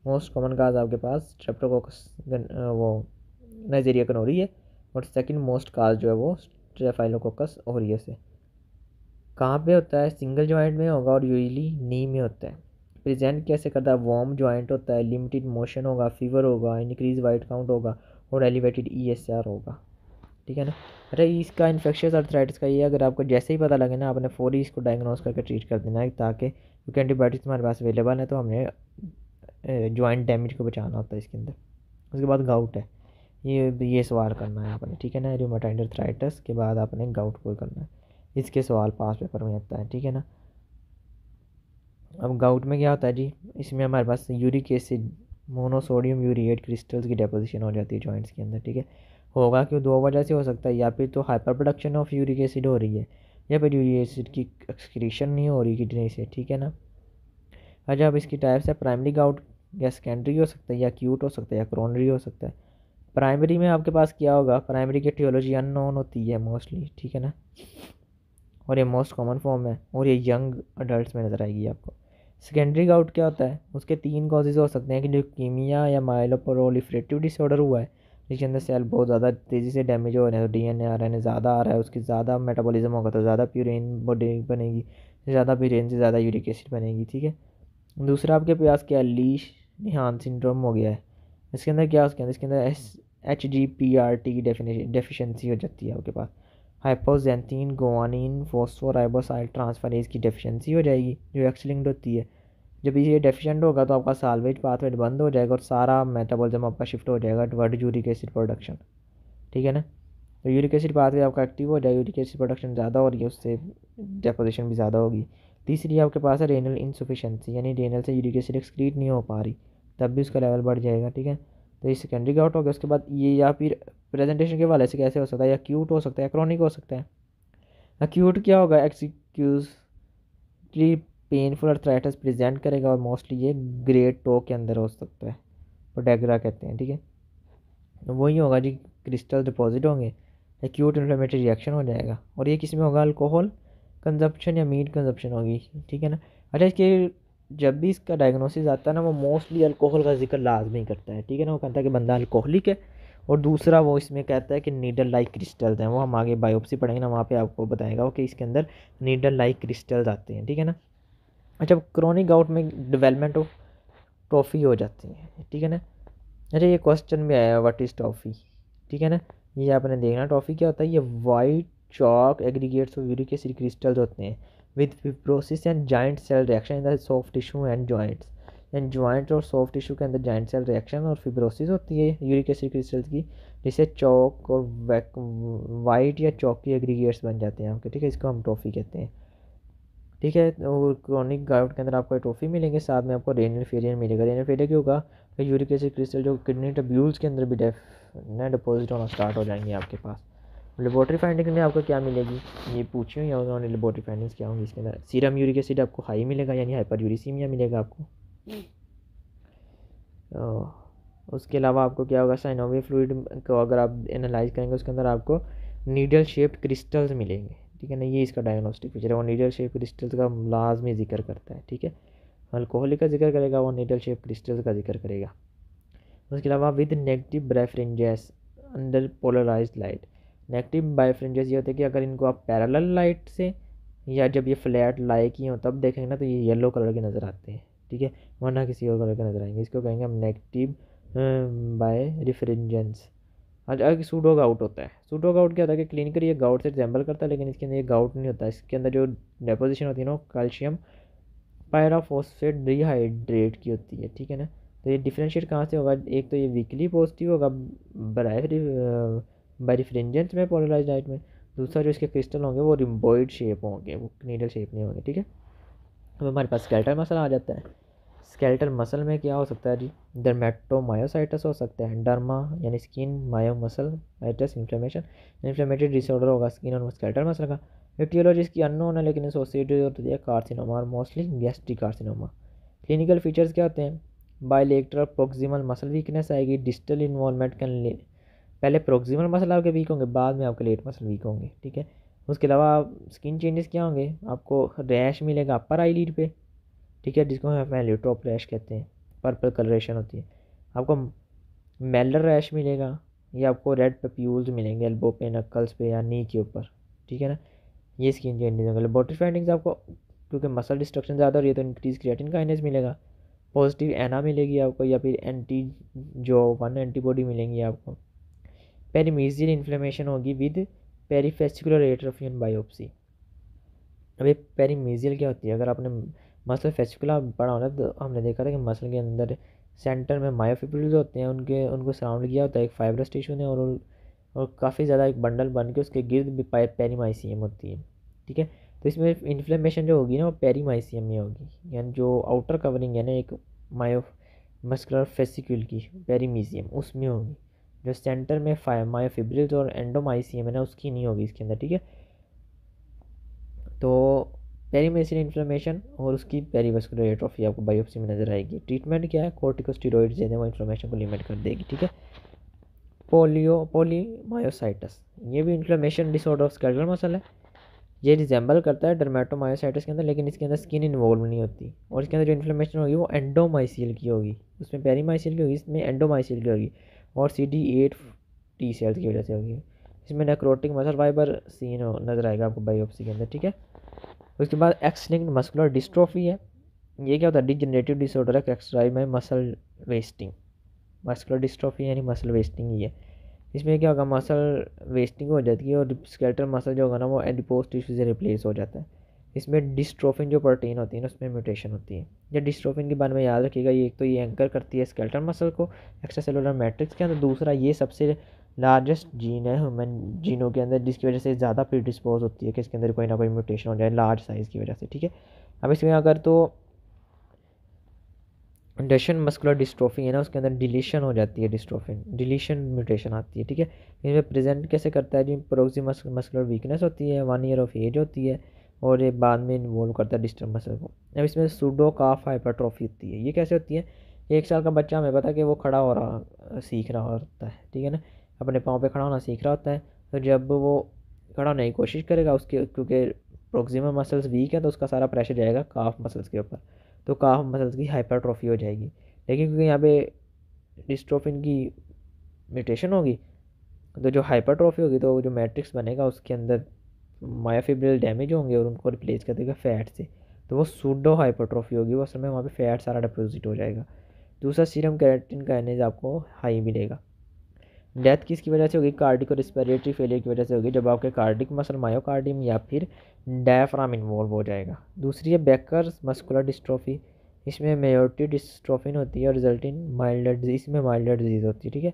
मोस्ट कॉमन काज आपके पास स्ट्रेप्टोकोकस वो नाइजीरिया गनोरी है, और सेकंड मोस्ट काज जो है वो स्टेफाइलोकोकस ओरियस है। कहाँ पे होता है? सिंगल जॉइंट में होगा और यूजली नी में होता है। प्रेजेंट कैसे करता है? वार्म जॉइंट होता है, लिमिटेड मोशन होगा, फीवर होगा, इंक्रीज वाइट काउंट होगा और एलिवेटेड ईएसआर होगा, ठीक है ना। अच्छा, इसका इन्फेक्शियस अर्थराइटिस का ये अगर आपको जैसे ही पता लगे ना, आपने फौरी इसको डायग्नोस करके ट्रीट कर देना है, ताकि क्योंकि एंटीबायोटिक्स हमारे पास अवेलेबल है, तो हमने जॉइंट डैमेज को बचाना होता है इसके अंदर। उसके बाद गाउट है, ये सवाल करना है आपने, ठीक है ना। रूमेटॉइड अर्थराइटिस के बाद आपने गाउट को करना है, इसके सवाल पास पेपर में आता है, ठीक है ना। अब गाउट में क्या होता है जी? इसमें हमारे पास uric acid, monosodium urate crystals की डेपोजिशन हो जाती है जॉइंट्स के अंदर, ठीक है। होगा क्यों? दो वजह से हो सकता है, या फिर तो hyper production of uric acid हो रही है, या फिर यूरिक एसिड की एक्सक्रीशन नहीं हो रही किडनी से, ठीक है ना। अच्छा, अब इसकी टाइप्स है, प्राइमरी गाउट या सेकेंडरी हो सकता है, या एक्यूट हो सकता है, या क्रोनरी हो सकता है। प्राइमरी में आपके पास क्या होगा? प्राइमरी की etiology अननोन होती है मोस्टली, ठीक है ना, और ये मोस्ट कॉमन फॉर्म है, और ये यंग अडल्ट में नज़र आएगी आपको। सेकेंडरी गाउट क्या होता है? उसके तीन कॉजेज हो सकते हैं कि जो कीमिया या माइलोप्रोलिफरेटिव डिसऑर्डर हुआ है, जिसके अंदर सेल बहुत ज़्यादा तेज़ी से डैमेज हो रहे हैं, तो डीएनए आरएनए ज़्यादा आ रहा है, उसकी ज़्यादा मेटाबॉलिज्म होगा तो ज़्यादा प्यूरिन बॉडी बनेगी, ज़्यादा प्यूरिन से ज़्यादा यूरिक एसिड बनेगी, ठीक है। दूसरा आपके पास क्या? लीश निहान सिंड्रोम हो गया है। इसके अंदर क्या? इसके अंदर HGPRT की डेफिशिएंसी हो जाती है आपके पास। हाइपोजेंथीन गुआनिन फॉस्फोराइबोसाइल ट्रांसफरेज की डेफिशिएंसी हो जाएगी, जो एक्स लिंक्ड होती है। जब ये डेफिशिएंट होगा तो आपका साल्वेज पाथवे बंद हो जाएगा और सारा मेटाबॉलिज्म आपका शिफ्ट हो जाएगा टुवर्ड यूरिक एसिड प्रोडक्शन, ठीक है ना। तो यूरिक एसिड पाथवे आपका एक्टिव हो जाएगा, यूरिक एसिड प्रोडक्शन ज़्यादा हो रही है, उससे डेपोजिशन भी ज़्यादा होगी। तीसरी आपके पास है रेनल इनसफिशेंसी, यानी रेनल से यूरिक एसिड एक्सक्रीट नहीं हो पा रही, तब भी उसका लेवल बढ़ जाएगा, ठीक है। तो ये सेकेंडरी गाउट हो गया। उसके बाद ये, या फिर प्रेजेंटेशन के वाले से कैसे हो सकता है? या एक्यूट हो सकता है, या क्रोनिक हो सकता है। एक्यूट क्या होगा? एक्सक्यूजली पेनफुल अर्थराइटिस प्रेजेंट करेगा, और मोस्टली ये ग्रेड टो के अंदर हो सकता है, पोडेग्रा कहते हैं, ठीक है। तो वही होगा जी, क्रिस्टल डिपॉजिट होंगे, एक्यूट इन्फ्लेमेटरी रिएक्शन हो जाएगा, और ये किस में होगा? अल्कोहल कंजप्शन या मीट कंजप्शन होगी, ठीक है ना। अच्छा, इसके जब भी इसका डायग्नोसिस आता है ना, वो मोस्टली अल्कोहल का जिक्र लाजमी करता है, ठीक है ना। वो कहता है कि बंदा अल्कोहलिक है, और दूसरा वो इसमें कहता है कि नीडल लाइक क्रिस्टल्स हैं। वो हम आगे बायोप्सी पढ़ेंगे ना, वहाँ पे आपको बताएगा वो कि इसके अंदर नीडल लाइक क्रिस्टल्स आते हैं, ठीक है ना। अच्छा, क्रोनिक गाउट में डेवलपमेंट ऑफ ट्रॉफी हो जाती है, ठीक है ना। अच्छा, ये क्वेश्चन भी आया, व्हाट इज़ टॉफ़ी, ठीक है ना। ये आपने देखना टॉफ़ी क्या होता है। ये white chalk aggregates of uric acid crystals होते हैं with fibrosis and joint cell reaction in the soft tissue and joints. And joint और सॉफ्ट टिश्यू के अंदर जॉइंट सेल रिएक्शन और फिब्रोसिस होती है यूरिक एसिड क्रिस्टल्स की, जिससे चौक और वाइट या चौकी एग्रीगेट्स बन जाते हैं आपके, ठीक है। इसको हम टॉफ़ी कहते हैं, ठीक है। और क्रोनिक गाउट के अंदर आपको ट्रॉफी मिलेंगे, साथ में आपको रेनल फेलियर मिलेगा। रेनल फेलियर क्यों होगा? तो यूरिक एसिड क्रिस्टल जो किडनी टब्यूल्स के अंदर भी डिपॉजिट होना स्टार्ट हो जाएंगे आपके पास। लेबोरेटरी फाइंडिंग में आपको क्या मिलेगी? ये पूछी हुई है उन्होंने, लेबोरेटरी फाइंडिंग्स क्या होंगी इसके अंदर। सीरम यूरिक एसिड आपको हाई मिलेगा, यानी हाइपर यूरिसीमिया मिलेगा आपको। उसके अलावा आपको क्या होगा? साइनोवियल फ्लूइड को अगर आप एनालाइज करेंगे, उसके अंदर आपको नीडल शेप्ड क्रिस्टल्स मिलेंगे, ठीक है ना। ये इसका डायग्नोस्टिक फीचर है, वो नीडल शेप क्रिस्टल्स का लाजमी जिक्र करता है, ठीक है। अल्कोहलिक का जिक्र करेगा, वो नीडल शेप क्रिस्टल्स का जिक्र करेगा। उसके अलावा with negative birefringence under polarised light. Negative birefringence ये होते हैं कि अगर इनको आप पैरेलल लाइट से, या जब ये फ्लैट लाइक ही हो तब देखेंगे ना, तो ये येलो कलर के नज़र आते हैं, ठीक है, वरना किसी और कलर के नज़र आएंगे। इसको कहेंगे हम नेगेटिव बाय रिफ्रिंजेंस। आज आगे सूडो गाउट होता है। सूडो गाउट क्या होता है कि क्लिनिकली ये गाउट से रिजेंबल करता है, लेकिन इसके अंदर ये गाउट नहीं होता। इसके अंदर जो डेपोजिशन होती है ना कैल्शियम पायराफॉस्फेट डिहाइड्रेट की होती है, ठीक है ना। तो ये डिफ्रेंशिएट कहाँ से होगा, एक तो ये वीकली पॉजिटिव होगा बाइरिफ्रिंजेंस में पोलराइज लाइट में, दूसरा जो इसके क्रिस्टल होंगे वो रिम्बॉइड शेप होंगे, वो नीडल शेप नहीं होंगे, ठीक है। अब हमारे पास स्केलेटल मसल आ जाता है। स्केलेटल मसल में क्या हो सकता है जी, डर्मेटोमायोसाइटस हो सकता है, डर्मा यानी skin, myo muscle myositis inflammation, inflammatory disorder होगा स्किन और स्केलेटल मसल का। एटियोलॉजी इसकी अननोन है, लेकिन एसोसिएटेड होती है कार्सिनोमा और mostly gastric carcinoma. Clinical features क्या होते हैं, बायलेटरल प्रोक्सिमल मसल वीकनेस आएगी, डिस्टल इन्वॉल्वमेंट कैन, पहले प्रोक्सिमल मसल आपके वीक होंगे, बाद में आपके लेट मसल वीक होंगे, ठीक है। उसके अलावा स्किन चेंजेस क्या होंगे, आपको रैश मिलेगा अपर आई लीड पे, ठीक है, जिसको हम मेलियोट्रोप रैश कहते हैं, पर्पल कलरेशन होती है। आपको मेलर रैश मिलेगा, या आपको रेड पप्यूल्स मिलेंगे एल्बो पे, नक्कल्स पे या नी के ऊपर, ठीक है ना। ये स्किन चेंजेस होंगे। लेबोरेटरी फाइंडिंग्स आपको, क्योंकि मसल डिस्ट्रक्शन ज़्यादा हो रही है तो इंक्रीज क्रिएटिन काइनेज मिलेगा, पॉजिटिव एना मिलेगी आपको, या फिर एंटी जो 1 एंटीबॉडी मिलेंगी आपको। पेरीमीजियल इन्फ्लेमेशन होगी विद पेरीफेसिकुलर एट्रोफी बायोप्सी। अभी पेरीमीजियल क्या होती है, अगर आपने मसल फेसिकुला पढ़ा होना तो हमने देखा था कि मसल के अंदर सेंटर में मायोफिब्रिल्स होते हैं, उनको सराउंड किया होता है एक फाइब्रस टिश्यू ने, और काफ़ी ज़्यादा एक बंडल बन के उसके गिर्द भी पेरीमाइसियम होती है, ठीक है। तो इसमें इन्फ्लेमेशन जो होगी ना वो पेरीमाइसियम में होगी, यानी जो आउटर कवरिंग है ना एक मायो मस्कुलर फेसिक्यूल की पेरीमीजियम उसमें होगी, जो सेंटर में मायोफिब्रिल्स और एंडोमाइसियम है ना उसकी नहीं होगी इसके अंदर, ठीक है। तो पेरीमेसियल इन्फ्लेमेशन और उसकी पेरीवास्कुलर एट्रोफी आपको बायोप्सी में नजर आएगी। ट्रीटमेंट क्या है, कोर्टिकोस्टेरॉइड्स दे दें, वो इन्फ्लेमेशन को लिमिट कर देगी, ठीक है। पोलीमायोसाइटस, ये भी inflammation disorder of skeletal muscle है। ये रिजेंबल करता है डर्मेटोमायोसाइटस के अंदर, लेकिन इसके अंदर स्किन इन्वॉल्व नहीं होती, और इसके अंदर जो इन्फ्लेमेशन होगी वो एंडोमाइसियल की होगी, उसमें पेरीमाइसियल की होगी, इसमें एंडोमाइसियल की होगी, और CD8 टी सेल्स की वजह से होगी। इसमें नेक्रोटिक मसल फाइबर सीन नजर आएगा आपको बायोप्सी के अंदर, ठीक है। उसके बाद एक्स लिंक्ड मस्कुलर डिस्ट्रोफी है। ये क्या होता है, डिजेनरेटिव डिसऑर्डर है एक्सराइज में मसल वेस्टिंग। मस्कुलर डिस्ट्रोफी यानी मसल वेस्टिंग ही है। इसमें क्या होगा, मसल वेस्टिंग हो जाती है और स्केलेटल मसल जो होगा ना वो एडिपोज टिश्यू से रिप्लेस हो जाता है। इसमें डिस्ट्रोफिन जो प्रोटीन होती है ना उसमें म्यूटेशन होती है। या डिस्ट्रोफिन के बारे में याद रखिएगा, ये एक तो ये एंकर करती है स्केलेटल मसल को एक्स्ट्रा सेलुलर मैट्रिक्स के अंदर, दूसरा ये सबसे लार्जेस्ट जीन है ह्यूमन जीनों के अंदर, जिसकी वजह से ज़्यादा प्रीडिस्पोज होती है कि इसके अंदर कोई ना कोई म्यूटेशन हो जाए लार्ज साइज़ की वजह से, ठीक है। अब इसमें अगर तो डशन मस्कुलर डिस्ट्रोफी है ना उसके अंदर डिलीशन हो जाती है, डिस्ट्रोफिन डिलीशन म्यूटेशन आती है, ठीक है। इसमें प्रेजेंट कैसे करता है जी, प्रोक्सिमल मस्कुलर वीकनेस होती है, 1 ईयर ऑफ एज होती है, और ये बाद में इन्वॉल्व करता है डिस्टल मसल को। अब इसमें सूडो काफ हाइपरट्रॉफी होती है। ये कैसे होती है, 1 साल का बच्चा हमें पता है कि वो खड़ा हो रहा सीख रहा होता है, ठीक है ना, अपने पाँव पे खड़ा होना सीख रहा होता है। तो जब वो खड़ा होने की कोशिश करेगा उसके, क्योंकि प्रोक्सिमल मसल्स वीक है तो उसका सारा प्रेशर जाएगा काफ मसल्स के ऊपर, तो काफ मसल्स की हाइपरट्रॉफी हो जाएगी। लेकिन क्योंकि यहाँ पे डिस्ट्रोफिन की म्यूटेशन होगी तो जो हाइपरट्रॉफी होगी तो जो मैट्रिक्स बनेगा उसके अंदर मायोफिब्रिल डैमेज होंगे और उनको रिप्लेस कर देगा फैट से, तो वो सूडो हाइपरट्रॉफी होगी, वो असल में वहाँ पे फैट सारा डिपोजिट हो जाएगा। दूसरा सीरम केराटिन काइनेज आपको हाई मिलेगा। डेथ किसकी वजह से होगी, कार्डिको रिस्पिरेटरी फेलियर की वजह से होगी, जब आपके कार्डिक मसल मायोकार्डियम या फिर डायफ्राम इन्वॉल्व हो जाएगा। दूसरी है बेकर मस्कुलर डिस्ट्रोफी, इसमें मेयोटिक डिस्ट्रोफिन होती है और रिजल्ट इन माइल्डर डिजीज, इसमें माइल्डर डिजीज़ होती है, ठीक है।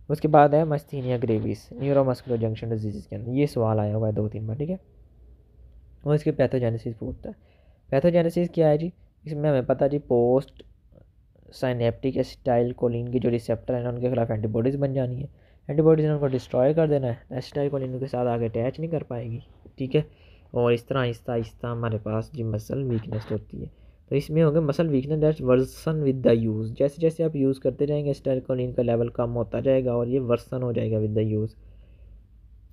उसके बाद है मस्थीनिया ग्रेविस न्यूरोमस्कुलर जंक्शन डिजीज़ के अंदर, ये सवाल आया हुआ है 2-3 बार, ठीक है। और इसके पैथोजेनेसिस पूछता है। पैथोजेनेसिस क्या है जी, इसमें हमें पता जी पोस्ट साइनेप्टिक एसिटाइल कोलिन के जो रिसेप्टर हैं उनके खिलाफ एंटीबॉडीज़ बन जानी है, एंटीबॉडीज़ ने उनको डिस्ट्रॉय कर देना है, एसिटाइल कोलिन के साथ आगे अटैच नहीं कर पाएगी, ठीक है। और इस तरह आहिस्ता आहिस्ता हमारे पास जी मसल वीकनेस होती है। तो इसमें होगा muscle weakness that's worsen with the use, जैसे जैसे आप यूज़ करते जाएंगे एसिटाइल कोलिन का लेवल कम होता जाएगा और ये वर्सन हो जाएगा विद द यूज़।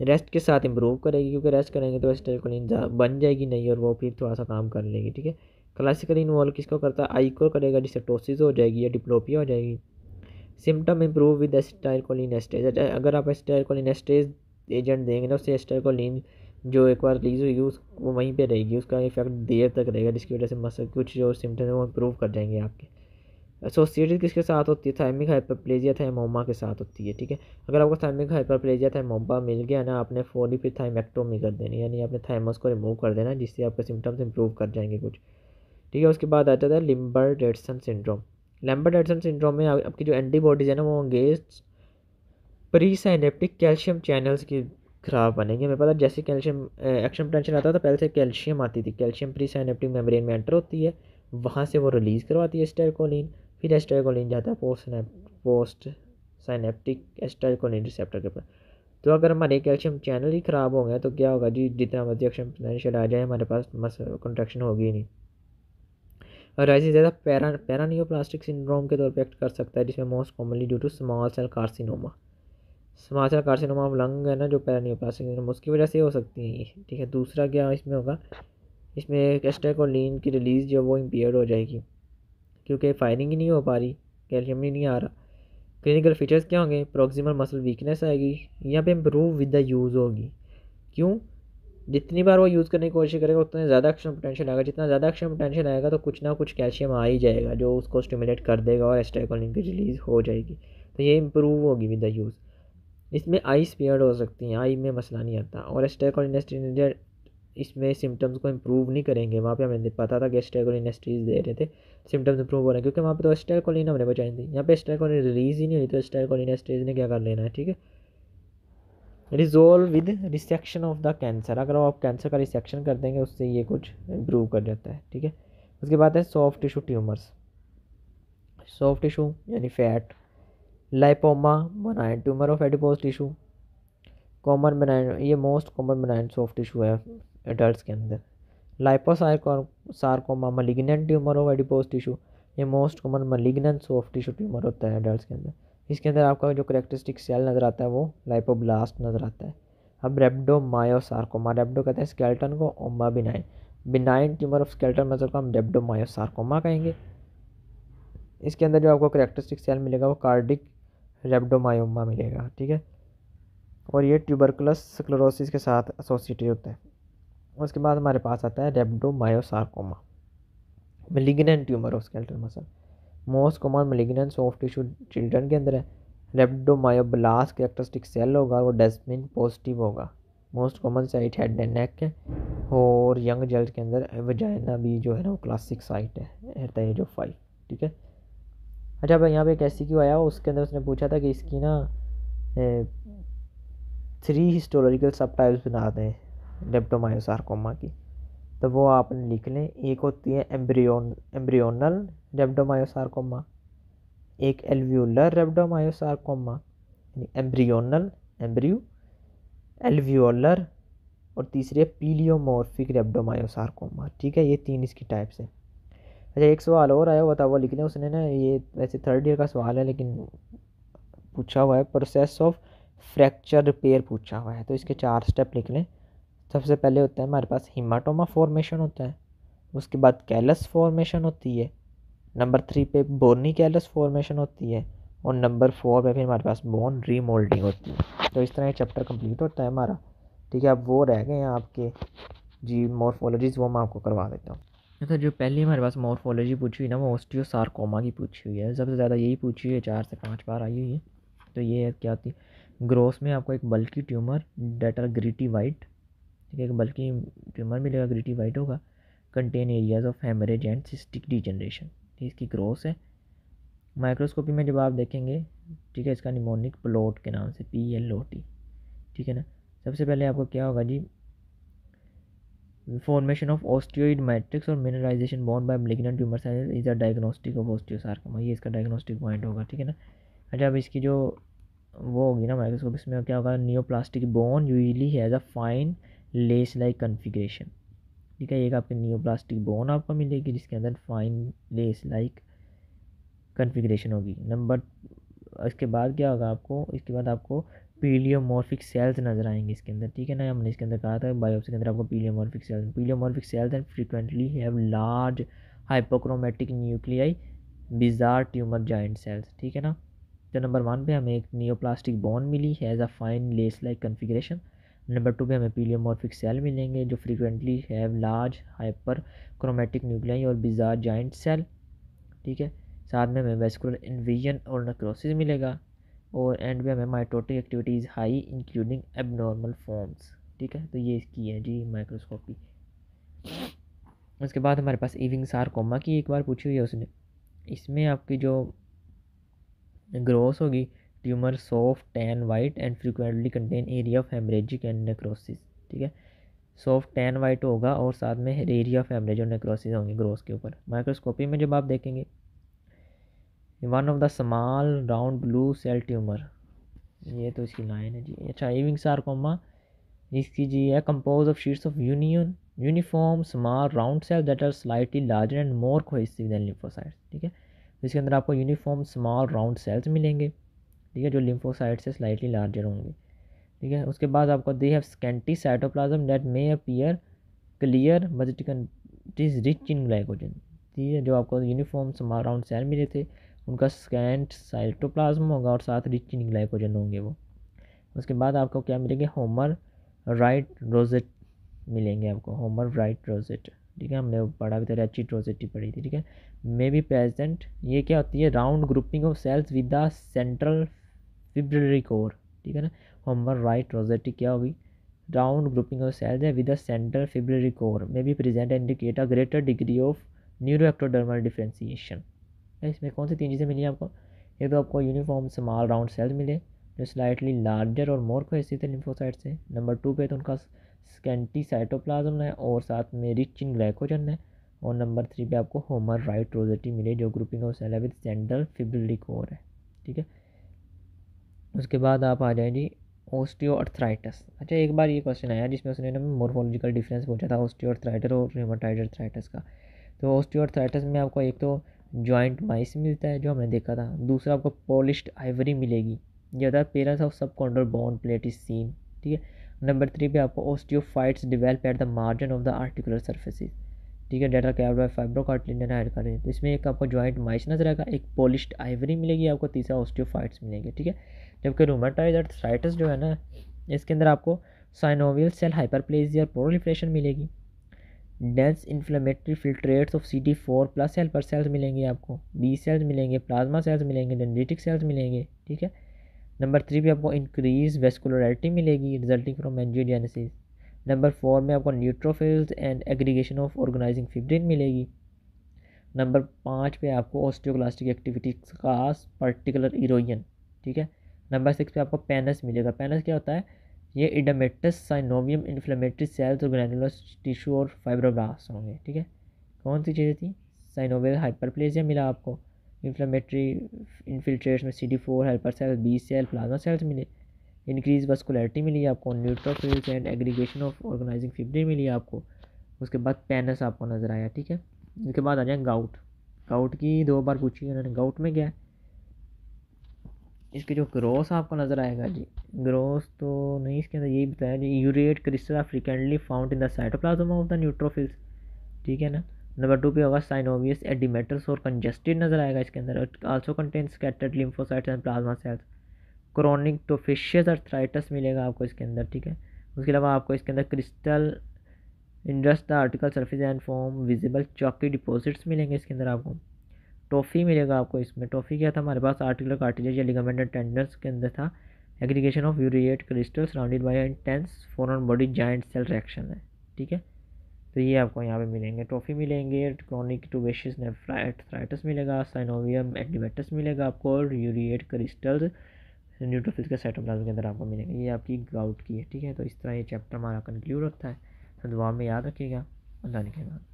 रेस्ट के साथ इंप्रूव करेगी, क्योंकि रेस्ट करेंगे तो एसिटाइल कोलिन बन जाएगी नहीं और वो फिर थोड़ा सा काम कर लेगी, ठीक है। क्लासिकल इन्वॉल्व किसको करता है, आई को करेगा, जिससे टोसिस हो जाएगी या डिप्लोपिया हो जाएगी। Symptom improve with acetylcholine stage, अगर आप एसिटाइलकोलिन एस्टेज एजेंट देंगे ना उससे एसिटाइलकोलिन जो एक बार रिलीज हुई वो वहीं पे रहेगी, उसका इफेक्ट देर तक रहेगा, जिसकी वजह से मसल कुछ जो सिम्टम है वो इंप्रूव कर जाएंगे आपके। एसोसिएटेड किसके साथ होती है, थायमिक हाइपरप्लेजिया थायमोमा के साथ होती है। ठीक है, अगर आपको थायमिक हाइपरप्लेजिया थायमोमा मिल गया ना, आपने फौरी फिर थाइमेक्टोमी कर देनी, यानी आपने थाइमस को रिमूव कर देना, जिससे आपके सिम्टम्स इंप्रूव कर जाएंगे कुछ। ठीक है, उसके बाद आता है लिम्बर्ट-डेटसन सिंड्रोम। लिम्बर्ट-डेटसन सिंड्रोम में आपकी जो एंटीबॉडीज़ है ना, वो against pre synaptic calcium channels की खराब बनेंगे। हमें पता है जैसे कैल्शियम एक्शन पोटेंशियल आता था, पहले से कैल्शियम आती थी, कैल्शियम प्री साइनेप्टिक मेम्ब्रेन में एंटर होती है, वहाँ से वो रिलीज़ करवाती है एस्टाइलकोलिन, फिर एस्टाइलकोलिन जाता है पोस्ट साइनेप्टिक एस्टाइलकोलिन रिसेप्टर के पास। तो अगर हमारे कैल्शियम चैनल ही ख़राब हो गए तो क्या होगा जी, जितना मर्जी एक्शन पोटेंशियल आ जाए हमारे पास कंट्रैक्शन होगी ही नहीं। और ऐसी ज़्यादा पैरानियोप्लास्टिक सिंड्रोम के तौर पर एक्ट कर सकता है, जिसमें most commonly due to small cell carcinoma. Small cell carcinoma of lung है ना, जो पैरानियोप्लास्टिक सिंड्रोम उसकी वजह से हो सकती है। ठीक है, दूसरा क्या इसमें होगा, इसमें एस्टाइलकोलिन की रिलीज़ जो वो इम्पेयर्ड हो जाएगी, क्योंकि फायरिंग ही नहीं हो पा रही, कैल्शियम ही नहीं आ रहा। क्लिनिकल फीचर्स क्या होंगे, प्रोक्सिमल मसल वीकनेस आएगी, यहाँ पे इम्प्रूव विद द यूज़ होगी। क्यों, जितनी बार वो यूज़ करने की कोशिश करेगा उतना ज़्यादा एक्शन पोटेंशियल आएगा, जितना ज़्यादा एक्शन पोटेंशियल आएगा तो कुछ ना कुछ कैल्शियम आ ही जाएगा जो उसको स्टिमुलेट कर देगा और एस्टाइलकोलिन की रिलीज़ हो जाएगी। तो ये इम्प्रूव होगी विद द यूज़। इसमें आई स्पेयर्ड हो सकती हैं, आई में मसला नहीं आता। और एस्टाइलकोलिन एस्ट्रीज इसमें सिम्टम्स को इम्प्रूव नहीं करेंगे। वहाँ पे हमें पता था कि एस्टाइलकोलिन एस्ट्रीज दे रहे थे, सिम्टम्स इम्प्रूव हो रहे हैं, क्योंकि वहाँ पे तो एस्टाइलकोलिन हमने बचाई थी, यहाँ पे एस्टाइलकोलिन रिलीज़ ही नहीं हुई, तो एस्टाइलकोलिन एस्ट्रीज ने क्या कर लेना है। ठीक है, resolve with resection of the cancer, अगर आप कैंसर का रिसेक्शन कर देंगे उससे ये कुछ इम्प्रूव कर जाता है। ठीक है, उसके बाद है soft tissue tumours. Soft tissue यानी fat, lipoma benign tumour of adipose tissue, common benign, ये most common benign soft tissue है एडल्ट के अंदर। Liposarcoma malignant tumour of adipose tissue, ये most common malignant soft tissue tumour होता है adult के अंदर। इसके अंदर आपका जो करेक्टरिस्टिक सेल नज़र आता है वो लाइपोब्लास्ट नज़र आता है। अब रेप्डोमायोसार्कोमा, रेप्डो कहते हैं स्केल्टन को, oma benign, benign tumour of skeleton muscle को हम रेप्डोमायोसार्कोमा कहेंगे। इसके अंदर जो आपको करेक्टरिस्टिक सेल मिलेगा वो कार्डिक रेप्डोमायोमा मिलेगा। ठीक है, और ये ट्यूबरकुलस स्क्लेरोसिस के साथ एसोसिएटेड होता है। उसके बाद हमारे पास आता है rhabdomyosarcoma, malignant tumour of skeletal muscle, most common malignant soft tissue children के अंदर है। रेप्डोमायोब्लास्ट कैरेक्टरिस्टिक सेल होगा, वो डेस्मिन पॉजिटिव होगा। Most common site head and neck है, और यंग जल्द के अंदर वजाइना भी जो है ना वो क्लासिक साइट है एट द एज ऑफ 5। ठीक है, अच्छा भाई यहाँ पे एक ऐसी क्यों आया, उसके अंदर उसने पूछा था कि इसकी ना 3 हिस्टोलॉजिकल सब टाइप्स बना दें रेप्डोमायोसार्कोमा की, तो वो आपने लिख लें। एक होती है एम्ब्रियोनल रेप्डोमायोसार्कोमा, एक एल्वियोलर रेप्डोमायोसार्कोमा, एम्ब्रियोनल एम्ब्रियो एल्वियोलर, और तीसरी है पीलियोमॉर्फिक रेप्डोमायोसार्कोमा। ठीक है, ये 3 इसकी टाइप्स हैं। अच्छा एक सवाल और आया हुआ था, वो लिख लें। उसने ना, ये वैसे 3rd ईयर का सवाल है लेकिन पूछा हुआ है, प्रोसेस ऑफ फ्रैक्चर रिपेयर पूछा हुआ है, तो इसके 4 स्टेप लिख लें। सबसे पहले होता है हमारे पास हीमाटोमा फॉर्मेशन होता है, उसके बाद कैलस फॉर्मेशन होती है, नंबर 3 पे बोनी कैलस फॉर्मेशन होती है, और नंबर 4 पे फिर हमारे पास बोन रीमोल्डिंग होती है। तो इस तरह ये चैप्टर कंप्लीट होता है हमारा। ठीक है, अब वो रह गए हैं आपके जी मॉर्फोलॉजीज, वो मैं आपको करवा देता हूँ। तो जो पहली हमारे पास मॉर्फोलॉजी पूछी हुई ना, वो ऑस्टियोसार्कोमा की पूछी हुई है, सबसे ज़्यादा यही पूछी हुई है, 4 से 5 बार आई हुई है। तो ये क्या होती है, ग्रोस में आपको एक bulky tumour that are gritty white, ठीक है, एक बल्कि ट्यूमर मिलेगा, ग्रीटी वाइट होगा, contain areas of haemorrhage and cystic degeneration, इसकी ग्रोस है। माइक्रोस्कोपी में जब आप देखेंगे, ठीक है, इसका निमोनिक प्लॉट के नाम से PLOT, ठीक है ना। सबसे पहले आपको क्या होगा जी, फॉर्मेशन ऑफ ऑस्टियोइड मैट्रिक्स और mineralisation bone by malignant tumour cell is a diagnostic of osteosarcoma, ये इसका डायग्नोस्टिक पॉइंट होगा। ठीक है ना। अच्छा, अब इसकी जो वो होगी ना माइक्रोस्कोप, इसमें क्या होगा, neoplastic bone usually has a fine lace like configuration. ठीक है, एक आपकी नियोप्लास्टिक बोन आपको मिलेगी जिसके अंदर फाइन लेस लाइक कन्फिग्रेशन होगी। नंबर इसके बाद क्या होगा आपको, इसके बाद आपको पीलियोमॉर्फिक सेल्स नज़र आएंगे इसके अंदर। ठीक है ना, हमने इसके अंदर कहा था बायोप्सी के अंदर आपको pleomorphic cells and frequently have large hypochromatic nuclei bizarre tumour giant cells. ठीक है ना। तो नंबर 1 पे हमें एक नियोप्लास्टिक बोन मिली has a fine lace like configuration. Number 2 पे हमें पीलियोमॉर्फिक सेल मिलेंगे जो frequently have large hyperchromatic nuclei और बिजार जाइंट सेल। ठीक है, साथ में हमें वेस्कुलर इन्वेजन और नेक्रोसिस मिलेगा, और एंड में हमें mitotic activities high including abnormal forms. ठीक है, तो ये इसकी है जी माइक्रोस्कोपी। उसके बाद हमारे पास इविंग सारकोमा की एक बार पूछी हुई है उसने। इसमें आपकी जो ग्रोथ होगी, tumour soft tan white and frequently contain area of haemorrhagic and necrosis. ठीक है, सॉफ्ट टैन वाइट होगा और साथ में एरिया ऑफ हेमरेज और नेक्रोसिस होंगे ग्रोथ के ऊपर। माइक्रोस्कोपी में जब आप देखेंगे, one of the small round blue cell tumour, ये तो इसकी लाइन है जी। अच्छा, इविंग सारकोमा इसकी जी है compose of sheets of uniform small round cell that are slightly larger and more cohesive than lymphocytes. ठीक है, इसके अंदर आपको यूनिफॉर्म स्मॉल राउंड सेल्स मिलेंगे, ठीक है, जो लिम्फोसाइट से स्लाइटली लार्जर होंगे। ठीक है, उसके बाद आपको they have scanty cytoplasm that may appear clear but it is rich in glycogen. ठीक है, जो आपको यूनिफॉर्म स्मॉल राउंड सेल मिले थे उनका स्कैंट साइटोप्लाज्म होगा और साथ रिच इन ग्लाइकोजन होंगे वो। उसके बाद आपको क्या मिलेंगे, होमर राइट रोजेट मिलेंगे आपको, होमर राइट रोजेट। ठीक है, हमने पढ़ा भी था, रेचिड रोजेटी पढ़ी थी। ठीक है, मे बी प्रेजेंट, ये क्या होती है, round grouping of cells with the central fibrillary core. ठीक है ना, होमर राइट रोजेटी क्या होगी, राउंड ग्रुपिंग ऑफ सेल्स है with the central fibrillary core, may be present indicate a greater degree of neuroectodermal differentiation. इसमें कौन सी तीन चीज़ें मिली आपको, एक तो आपको यूनिफॉर्म स्मॉल राउंड सेल्स मिले जो स्लाइटली लार्जर और मोर कोहेसिव थे लिम्फोसाइट से। नंबर 2 पे तो उनका स्कैंटी साइटोप्लाज्म है और साथ में रिच इन ग्लाइकोजन है। और नंबर 3 पे आपको होमर राइट रोजेटी मिले जो ग्रुपिंग ऑफ सेल है विद सेंट्रल फिब्रिलरी कोर है। ठीक है, उसके बाद आप आ जाए जी ऑस्टियोआर्थराइटिस। अच्छा, एक बार ये क्वेश्चन आया जिसमें उसने ना मोर्फोलॉजिकल डिफरेंस पूछा था ऑस्टियोआर्थराइटिस और रूमेटॉइड अर्थराइटिस का। तो ऑस्टियोआर्थराइटिस में आपको एक तो जॉइंट माइस मिलता है जो हमने देखा था, दूसरा आपको पॉलिश्ड आइवरी मिलेगी, ये होता है parents of subchondral bone plate is seen. ठीक है, नंबर 3 पे आपको osteophytes develop at the margin of the articular surfaces. ठीक है, data capped by fibrocartilage hide करें, तो इसमें एक आपको जॉइंट माइस नजर आएगा, एक पॉलिश्ड आइवरी मिलेगी आपको, तीसरा ऑस्टियोफाइट्स मिलेंगे। ठीक है, जबकि रूमेटॉइड अर्थराइटिस जो है ना, इसके अंदर आपको साइनोवियल सेल हाइपरप्लेजिया प्रोलिफरेशन मिलेगी, dense inflammatory filtrates of CD4 plus helper cells मिलेंगे आपको, बी सेल्स मिलेंगे, प्लाज्मा सेल्स मिलेंगे, डेंड्रिटिक सेल्स मिलेंगे। ठीक है, नंबर 3 पे आपको इंक्रीज वेस्कुलरिटी मिलेगी रिजल्टिंग फ्रॉम एंजियोजेनेसिस। नंबर 4 में आपको neutrophils and aggregation of organising fibrin मिलेगी। नंबर 5 पे आपको ऑस्टियोक्लास्टिक एक्टिविटी का पर्टिकुलर इरोजन। ठीक है, नंबर 6 पे आपको पेनस मिलेगा। पेनस क्या होता है, ये इडमेटस साइनोवियम इन्फ्लेमेटरी सेल्स और ग्रैनुलर टिश्यू और फाइब्रोब्लास्ट होंगे। ठीक है, कौन सी चीज़ें थी, साइनोवियल हाइपरप्लेजिया मिला आपको, इन्फ्लेमेटरी इन्फिल्ट्रेट्स में CD4 helper cell, B cell, plasma cells मिले, इंक्रीज वस्कुलरिटी मिली आपको, neutrophils and aggregation of organising fibrin मिली आपको। उसके बाद पेनस आपको नजर आया। ठीक है, उसके बाद आ जाए गाउट। गाउट की 2 बार पूछी उन्होंने, गाउट में क्या है, इसके जो ग्रोथ आपको नज़र आएगा जी, ग्रोथ तो नहीं, इसके अंदर यही बताया जी, urate crystal are frequently found in the cytoplasm of the neutrophils. ठीक है ना, नंबर 2 पे होगा साइनोवियस एडिमेटर्स और कंजेस्टेड नजर आएगा इसके अंदर, also contain scattered lymphocytes and plasma cells. Chronic tophaceous arthritis मिलेगा आपको इसके अंदर। ठीक है, उसके अलावा आपको इसके अंदर crystal encrust the articular surface and form visible chalky deposits मिलेंगे इसके अंदर आपको। टॉफ़ी मिलेगा आपको इसमें, टॉफ़ी क्या था हमारे पास, आर्टिकुलर कार्टिलेज या लिगामेंट टेंडन्स के अंदर था, aggregation of urate crystal surrounded by intense foreign body giant cell reaction है। ठीक है, तो ये आपको यहाँ पे मिलेंगे, टॉफ़ी मिलेंगे, क्रोनिक टूबेशियस नेफ्राइटिस मिलेगा, साइनोवियम एडिमेटस मिलेगा आपको, और यूरिएट क्रिस्टल्स न्यूट्रोफिल्स के साइटोप्लाज्म के अंदर आपको मिलेंगे। ये आपकी गाउट की है। ठीक है, तो इस तरह ये चैप्टर हमारा कंक्लूड होता है। तो दुआ में याद रखिएगा। अल्लाह ने कहना।